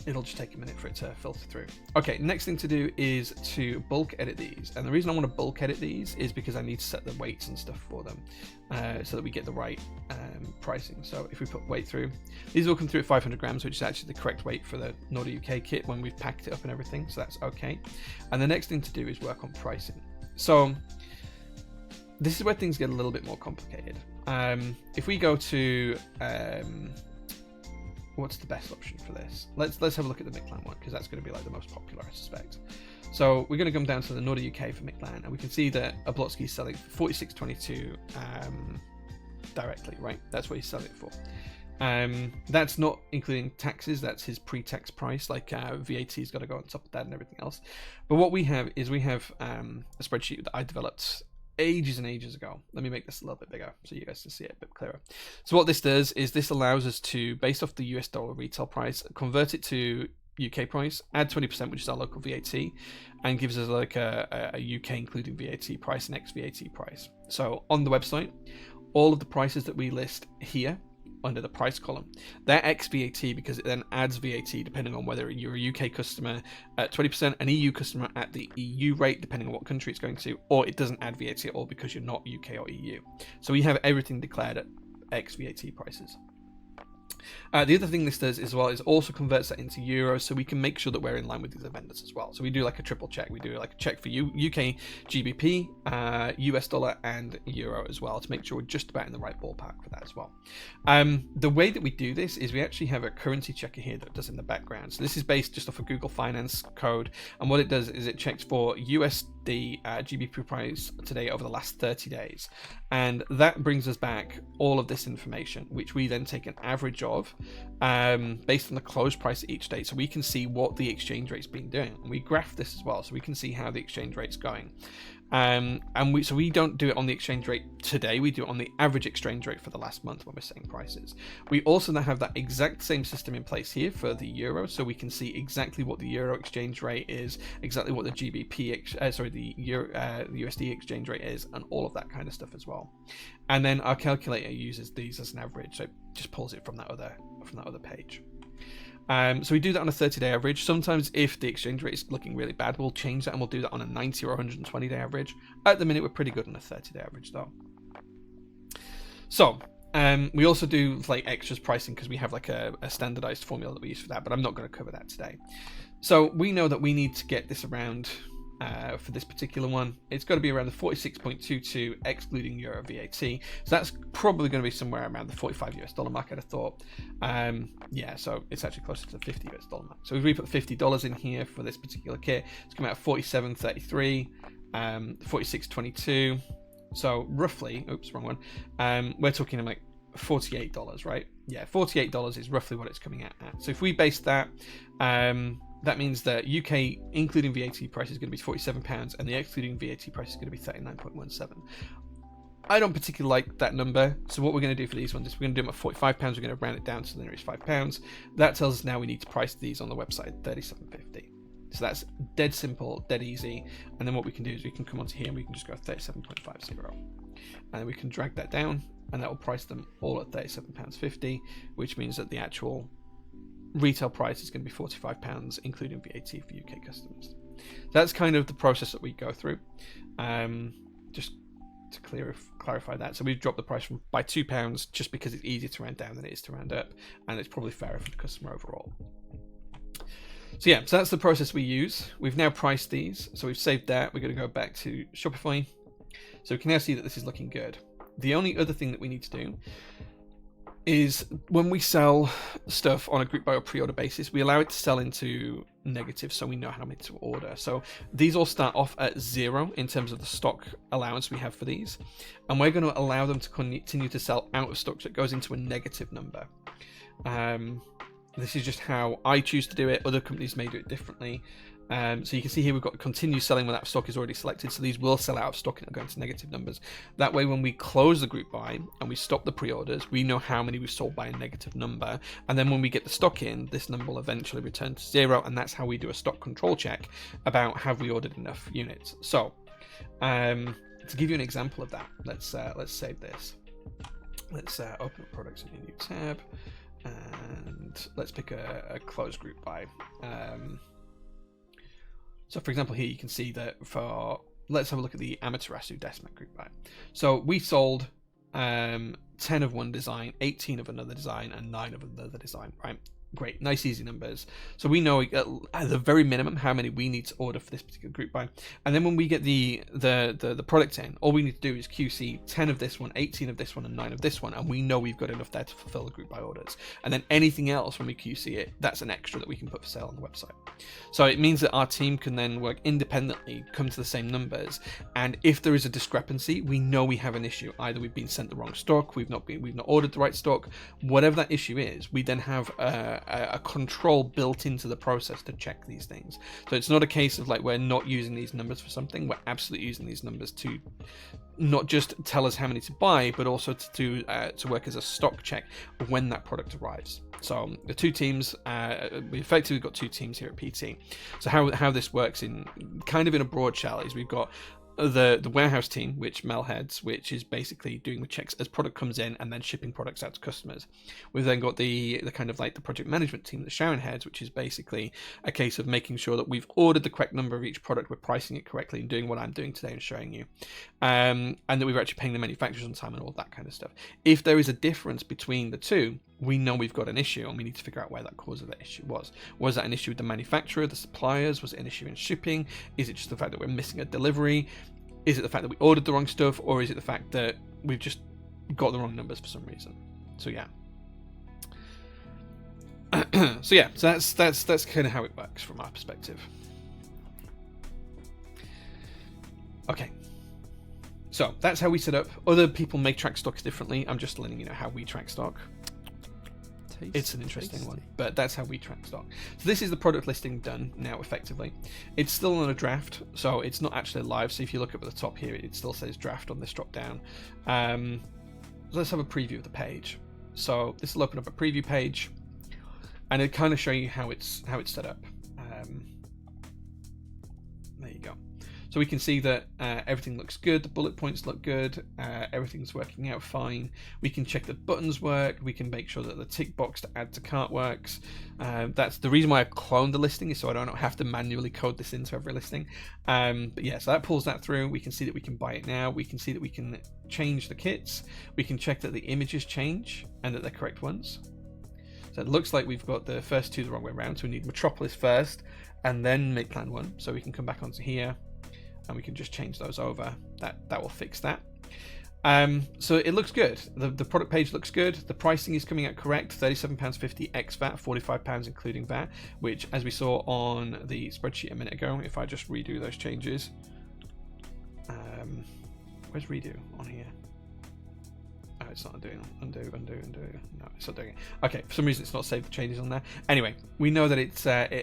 It'll just take a minute for it to filter through. Okay, next thing to do is to bulk edit these. And the reason I want to bulk edit these is because I need to set the weights and stuff for them so that we get the right pricing. So if we put weight through, these will come through at 500 grams, which is actually the correct weight for the Norder UK kit when we've packed it up and everything. So that's okay. And the next thing to do is work on pricing. So this is where things get a little bit more complicated. If we go to what's the best option for this? Let's have a look at the Mictlan one, because that's going to be like the most popular, I suspect. So we're going to come down to the Norder UK for Mictlan, and we can see that a Blotsky is selling for $46.22 directly, right? That's what he's selling it for. That's not including taxes. That's his pre-tax price. Like VAT's got to go on top of that and everything else. But what we have is a spreadsheet that I developed ages and ages ago. Let me make this a little bit bigger so you guys can see it a bit clearer. So what this does is this allows us to, based off the US dollar retail price, convert it to UK price, add 20%, which is our local VAT, and gives us like a UK including VAT price and ex-VAT price. So on the website, all of the prices that we list here under the price column, they're ex-VAT because it then adds VAT depending on whether you're a UK customer at 20%, an EU customer at the EU rate depending on what country it's going to, or it doesn't add VAT at all because you're not UK or EU. So we have everything declared at ex-VAT prices. The other thing this does as well is also converts that into euros, so we can make sure that we're in line with these vendors as well. So we do like a triple check. We do like a check for UK GBP, US dollar, and euro as well to make sure we're just about in the right ballpark for that as well. The way that we do this is we actually have a currency checker here that does in the background. So this is based just off a Google Finance code, and what it does is it checks for USD GBP price today over the last 30 days, and that brings us back all of this information, which we then take an average of based on the close price each day, so we can see what the exchange rate's been doing. And we graph this as well, so we can see how the exchange rate's going. And we don't do it on the exchange rate today, we do it on the average exchange rate for the last month when we're setting prices. We also now have that exact same system in place here for the euro, so we can see exactly what the euro exchange rate is, exactly what the the USD exchange rate is, and all of that kind of stuff as well. And then our calculator uses these as an average, so it just pulls it from that other page. So we do that on a 30-day average. Sometimes if the exchange rate is looking really bad, we'll change that and we'll do that on a 90 or 120-day average. At the minute, we're pretty good on a 30-day average though. So we also do like extras pricing because we have like a standardized formula that we use for that, but I'm not going to cover that today. So we know that we need to get this around for this particular one. It's got to be around the 46.22 excluding euro VAT. So that's probably going to be somewhere around the $45 US mark, I'd have thought. Yeah, so it's actually closer to the $50 US mark. So if we put $50 in here for this particular kit, it's coming out at 47.33, 46.22. So roughly, oops, wrong one. We're talking like $48, right? Yeah, $48 is roughly what it's coming out at. So if we base that, that means that UK including VAT price is going to be £47, and the excluding VAT price is going to be 39.17. I don't particularly like that number, so what we're going to do for these ones is we're going to do them at £45. We're going to round it down to the nearest £5. That tells us now we need to price these on the website at $37.50. So that's dead simple, dead easy. And then what we can do is we can come onto here and we can just go 37.50, and then we can drag that down, and that will price them all at £37.50, which means that the actual retail price is going to be £45, including VAT for UK customers. So that's kind of the process that we go through. Just to clarify that, so we've dropped the price by £2 just because it's easier to round down than it is to round up, and it's probably fairer for the customer overall. So yeah, so that's the process we use. We've now priced these, so we've saved that. We're going to go back to Shopify, so we can now see that this is looking good. The only other thing that we need to do is when we sell stuff on a group buy or pre-order basis, we allow it to sell into negative so we know how many to order. So these all start off at 0 in terms of the stock allowance we have for these, and we're going to allow them to continue to sell out of stock, so it goes into a negative number. This is just how I choose to do it. Other companies may do it differently. So you can see here we've got continue selling when that stock is already selected, so these will sell out of stock and go into negative numbers. That way when we close the group buy and we stop the pre-orders, we know how many we've sold by a negative number, and then when we get the stock in, this number will eventually return to 0, and that's how we do a stock control check about have we ordered enough units. So to give you an example of that, let's save this. Let's open up products in a new tab, and let's pick a closed group buy. So for example, here you can see that let's have a look at the Amaterasu Decimat group buy. So we sold 10 of one design, 18 of another design, and 9 of another design, right? Great, nice easy numbers. So we know at the very minimum how many we need to order for this particular group buy. And then when we get the product in, all we need to do is QC 10 of this one, 18 of this one, and 9 of this one, and we know we've got enough there to fulfill the group buy orders. And then anything else when we QC it, that's an extra that we can put for sale on the website. So it means that our team can then work independently, come to the same numbers, and if there is a discrepancy, we know we have an issue. Either we've been sent the wrong stock, we've not ordered the right stock, whatever that issue is, we then have a control built into the process to check these things. So it's not a case of like we're not using these numbers for something, we're absolutely using these numbers to not just tell us how many to buy, but also to work as a stock check when that product arrives. So the two teams, we effectively got two teams here at PT. So how this works in a broad shell is we've got the warehouse team, which Mel heads, which is basically doing the checks as product comes in and then shipping products out to customers. We've then got the kind of like the project management team that Sharon heads, which is basically a case of making sure that we've ordered the correct number of each product, we're pricing it correctly and doing what I'm doing today and showing you, and that we're actually paying the manufacturers on time and all that kind of stuff. If there is a difference between the two, we know we've got an issue, and we need to figure out where that cause of that issue was. Was that an issue with the manufacturer, the suppliers? Was it an issue in shipping? Is it just the fact that we're missing a delivery? Is it the fact that we ordered the wrong stuff, or is it the fact that we've just got the wrong numbers for some reason? So yeah. So that's kind of how it works from our perspective. Okay. So that's how we set up. Other people may track stocks differently. I'm just letting you know how we track stock. It's an interesting one, but that's how we track stock. So this is the product listing done now effectively. It's still on a draft, so it's not actually live. So if you look up at the top here, it still says draft on this drop down. So let's have a preview of the page. So this will open up a preview page, and it'll kind of show you how it's set up. There you go. So we can see that everything looks good, the bullet points look good, everything's working out fine. We can check that buttons work, we can make sure that the tick box to add to cart works. That's the reason why I cloned the listing, is so I don't have to manually code this into every listing. But yeah, so that pulls that through. We can see that we can buy it now, we can see that we can change the kits, we can check that the images change and that they're correct ones. So it looks like we've got the first two the wrong way around, so we need Metropolis first and then Make Plan 1. So we can come back onto here, and we can just change those over. That will fix that. So it looks good. The product page looks good. The pricing is coming out correct. £37.50 ex VAT, £45 including VAT, which, as we saw on the spreadsheet a minute ago, if I just redo those changes, where's redo on here? Oh, it's not doing undo. No, it's not doing it. Okay, for some reason it's not saved the changes on there. Anyway, we know that it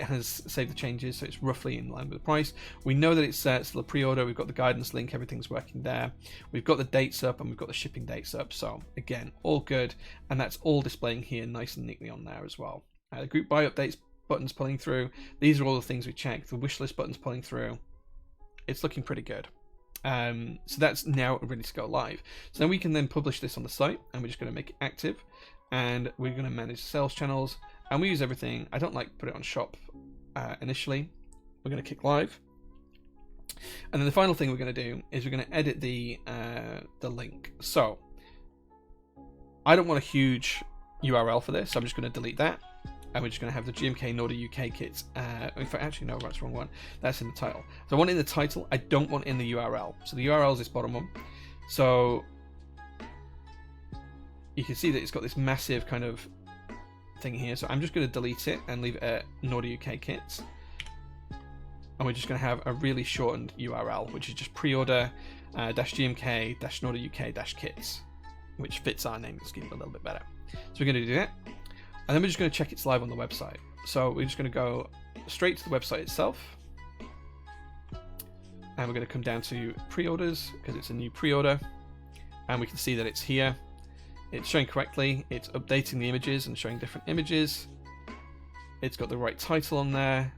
has saved the changes, so it's roughly in line with the price. We know that it's still a pre-order. We've got the guidance link, everything's working there. We've got the dates up, and we've got the shipping dates up. So again, all good, and that's all displaying here nice and neatly on there as well. The group buy updates buttons pulling through. These are all the things we checked. The wish list buttons pulling through. It's looking pretty good. So that's now ready to go live. So then we can then publish this on the site, and we're just going to make it active, and we're going to manage sales channels, and we use everything. I don't like put it on shop initially. We're going to kick live, and then the final thing we're going to do is we're going to edit the link. So I don't want a huge URL for this, so I'm just going to delete that. And we're just going to have the GMK Nordic UK kits. In fact, actually, no, that's the wrong one. That's in the title. So I want it in the title. I don't want it in the URL. So the URL is this bottom one. So you can see that it's got this massive kind of thing here. So I'm just going to delete it and leave it at Nordic UK kits. And we're just going to have a really shortened URL, which is just pre-order -GMK -Nordic UK -kits, which fits our name scheme a little bit better. So we're going to do that. And then we're just going to check it's live on the website. So we're just going to go straight to the website itself. And we're going to come down to pre-orders, because it's a new pre-order. And we can see that it's here. It's showing correctly. It's updating the images and showing different images. It's got the right title on there.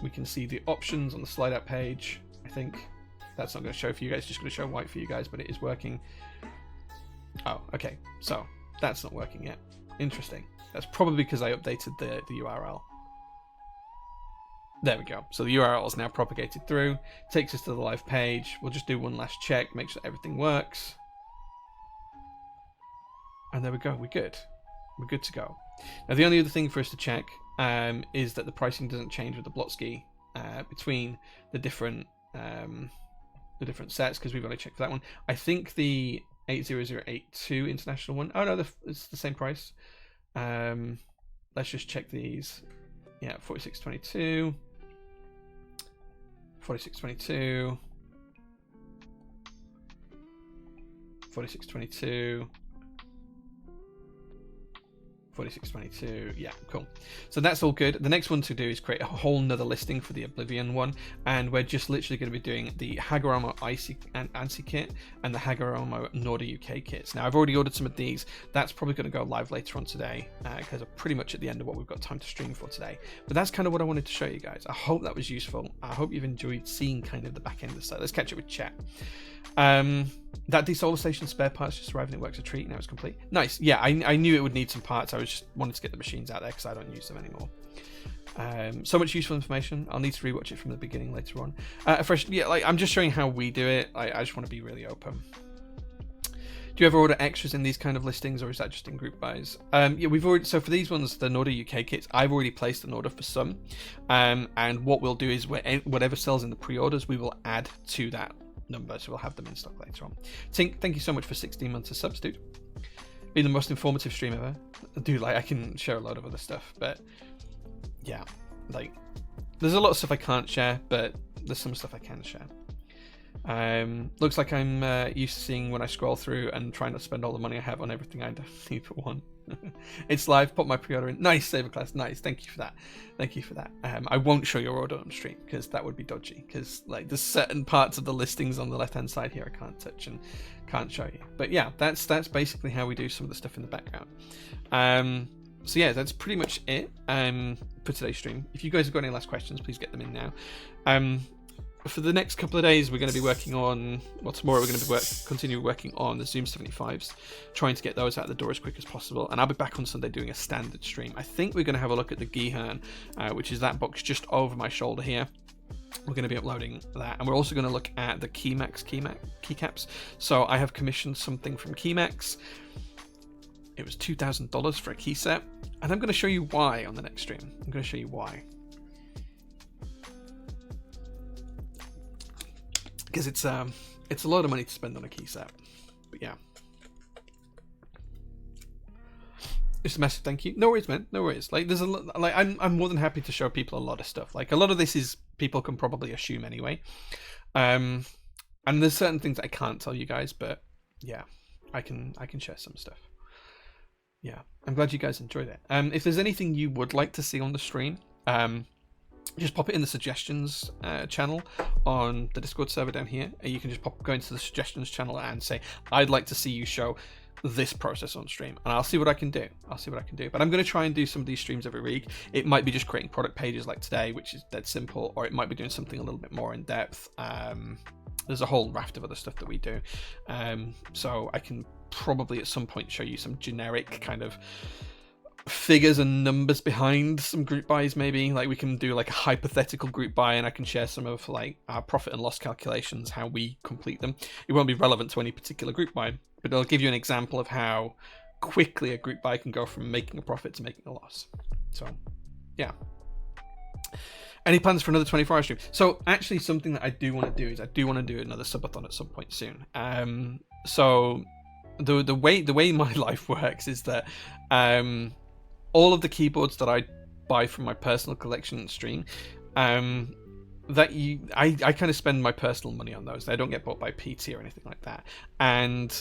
We can see the options on the slide out page. I think that's not going to show for you guys. It's just going to show white for you guys, but it is working. Oh, okay. So that's not working yet. Interesting. That's probably because I updated the URL. There we go. So the URL is now propagated through, takes us to the live page. We'll just do one last check, make sure everything works. And there we go, we're good. We're good to go. Now the only other thing for us to check is that the pricing doesn't change with the Blotsky between the different sets, because we've got to check for that one. I think the 80082 international one, oh no, it's the same price. Let's just check these. Yeah, 4622, 4622, 4622, 4622. Yeah, cool. So that's all good. The next one to do is create a whole nother listing for the Oblivion one, and we're just literally going to be doing the Hagoromo Icy and ANSI kit and the Hagoromo Nordic UK kits. Now I've already ordered some of these. That's probably going to go live later on today, because I'm pretty much at the end of what we've got time to stream for today. But that's kind of what I wanted to show you guys. I hope that was useful. I hope you've enjoyed seeing kind of the back end of the site. Let's catch up with chat. That desolar station spare parts just arrived and it works a treat. Now it's complete. Nice. Yeah, I knew it would need some parts. I was just wanted to get the machines out there because I don't use them anymore. So much useful information. I'll need to rewatch it from the beginning later on. First, yeah, like I'm just showing how we do it. I just want to be really open. Do you ever order extras in these kind of listings, or is that just in group buys? Yeah, we've already. So for these ones, the Norda UK kits, I've already placed an order for some, and what we'll do is whatever sells in the pre-orders, we will add to that number, so we'll have them in stock later on. Tink, thank you so much for 16 months of subs, dude. Been the most informative stream ever. Dude, like, I can share a lot of other stuff, but yeah, like, there's a lot of stuff I can't share, but there's some stuff I can share. Looks like I'm used to seeing when I scroll through and trying to spend all the money I have on everything I need for one. It's live, put my pre-order in. Nice, Saber Class, nice, thank you for that. Thank you for that. I won't show your order on stream because that would be dodgy, because like there's certain parts of the listings on the left hand side here I can't touch and can't show you. But yeah, that's basically how we do some of the stuff in the background. So yeah, that's pretty much it for today's stream. If you guys have got any last questions, please get them in now. For the next couple of days, we're going to be working on, well, tomorrow we're going to be continue working on the Zoom 75s, trying to get those out the door as quick as possible. And I'll be back on Sunday doing a standard stream. I think we're going to have a look at the Gihern, which is that box just over my shoulder here. We're going to be uploading that, and we're also going to look at the keycaps. So I have commissioned something from Keymax. It was $2,000 for a key set, and I'm going to show you why on the next stream. I'm going to show you why. Because it's a lot of money to spend on a key set, but yeah. Just a massive thank you. No worries, man. No worries. Like, there's a lot. Like, I'm more than happy to show people a lot of stuff. Like, a lot of this is people can probably assume anyway. And there's certain things I can't tell you guys, but yeah, I can share some stuff. Yeah, I'm glad you guys enjoyed it. If there's anything you would like to see on the stream, just pop it in the suggestions channel on the Discord server down here. You can just go into the suggestions channel and say, I'd like to see you show this process on stream, and I'll see what I can do. But I'm going to try and do some of these streams every week. It might be just creating product pages like today, which is dead simple, or it might be doing something a little bit more in depth. There's a whole raft of other stuff that we do. So I can probably at some point show you some generic kind of figures and numbers behind some group buys. Maybe like we can do like a hypothetical group buy, and I can share some of like our profit and loss calculations, how we complete them. It won't be relevant to any particular group buy, but it'll give you an example of how quickly a group buy can go from making a profit to making a loss. So yeah. Any plans for another 24-hour stream? So actually, something that I do want to do is I do want to do another subathon at some point soon. So the way my life works is that all of the keyboards that I buy from my personal collection stream, I kind of spend my personal money on those. They don't get bought by PT or anything like that. And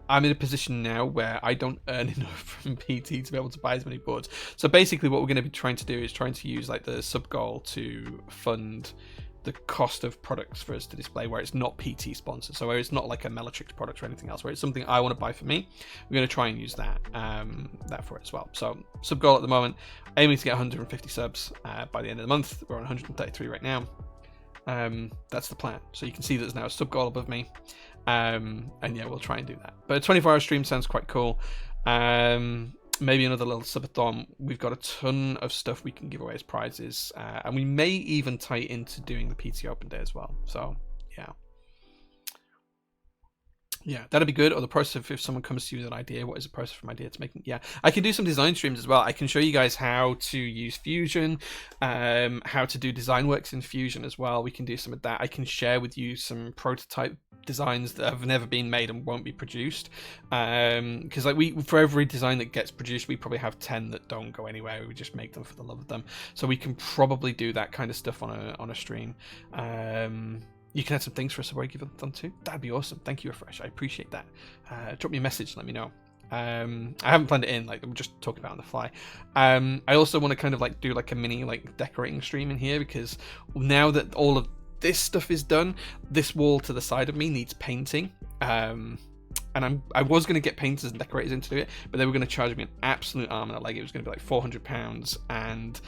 I'm in a position now where I don't earn enough from PT to be able to buy as many boards. So basically what we're going to be trying to do is trying to use like the sub goal to fund the cost of products for us to display, where it's not PT sponsored, so where it's not like a Mellatrix product or anything else, where it's something I want to buy for me. We're going to try and use that for it as well. So sub goal at the moment, aiming to get 150 subs by the end of the month. We're on 133 right now. That's the plan. So you can see there's now a sub goal above me, and yeah, we'll try and do that. But a 24-hour stream sounds quite cool. Maybe another little subathon. We've got a ton of stuff we can give away as prizes, and we may even tie it into doing the PT Open Day as well. So yeah, that'd be good. Or the process, if someone comes to you with an idea, what is the process from idea to making? Yeah, I can do some design streams as well. I can show you guys how to use Fusion, how to do design works in Fusion as well. We can do some of that. I can share with you some prototype designs that have never been made and won't be produced, because like for every design that gets produced, we probably have 10 that don't go anywhere. We just make them for the love of them. So we can probably do that kind of stuff on a stream. You can add some things for us where I give them too. That'd be awesome. Thank you, Refresh. I appreciate that. Drop me a message and let me know. I haven't planned it in, like I'm just talking about on the fly. I also want to kind of like do like a mini like decorating stream in here, because now that all of this stuff is done, this wall to the side of me needs painting. And I was going to get painters and decorators in to do it, but they were going to charge me an absolute arm and a leg. It was going to be like £400, and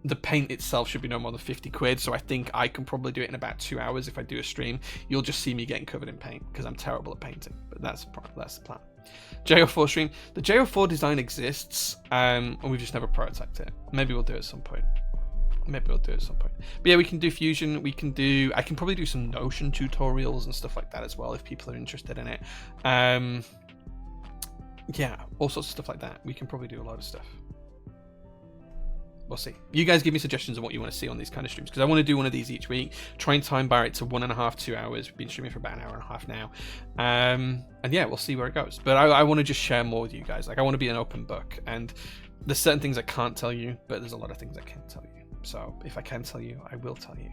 the paint itself should be no more than 50 quid. So I think I can probably do it in about 2 hours if I do a stream. You'll just see me getting covered in paint because I'm terrible at painting, but that's the plan. JO4 stream. The JO4 design exists, and we've just never prototyped it. Maybe we'll do it at some point. maybe we'll do it at some point. But yeah, we can do Fusion. I can probably do some Notion tutorials and stuff like that as well if people are interested in it. Yeah, all sorts of stuff like that. We can probably do a lot of stuff. We'll see. You guys give me suggestions on what you want to see on these kind of streams, because I want to do one of these each week. Try and time bar it to 1.5, 2 hours. We've been streaming for about an hour and a half now. And yeah, we'll see where it goes. But I want to just share more with you guys. Like, I want to be an open book. And there's certain things I can't tell you, but there's a lot of things I can tell you. So if I can tell you, I will tell you.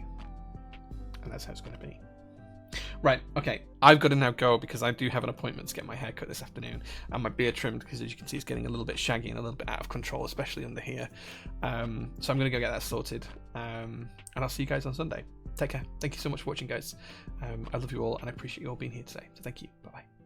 And that's how it's going to be. Right, okay, I've got to now go because I do have an appointment to get my hair cut this afternoon and my beard trimmed, because as you can see it's getting a little bit shaggy and a little bit out of control, especially under here. So I'm going to go get that sorted, and I'll see you guys on Sunday. Take care. Thank you so much for watching, guys. I love you all and I appreciate you all being here today. So thank you. Bye-bye.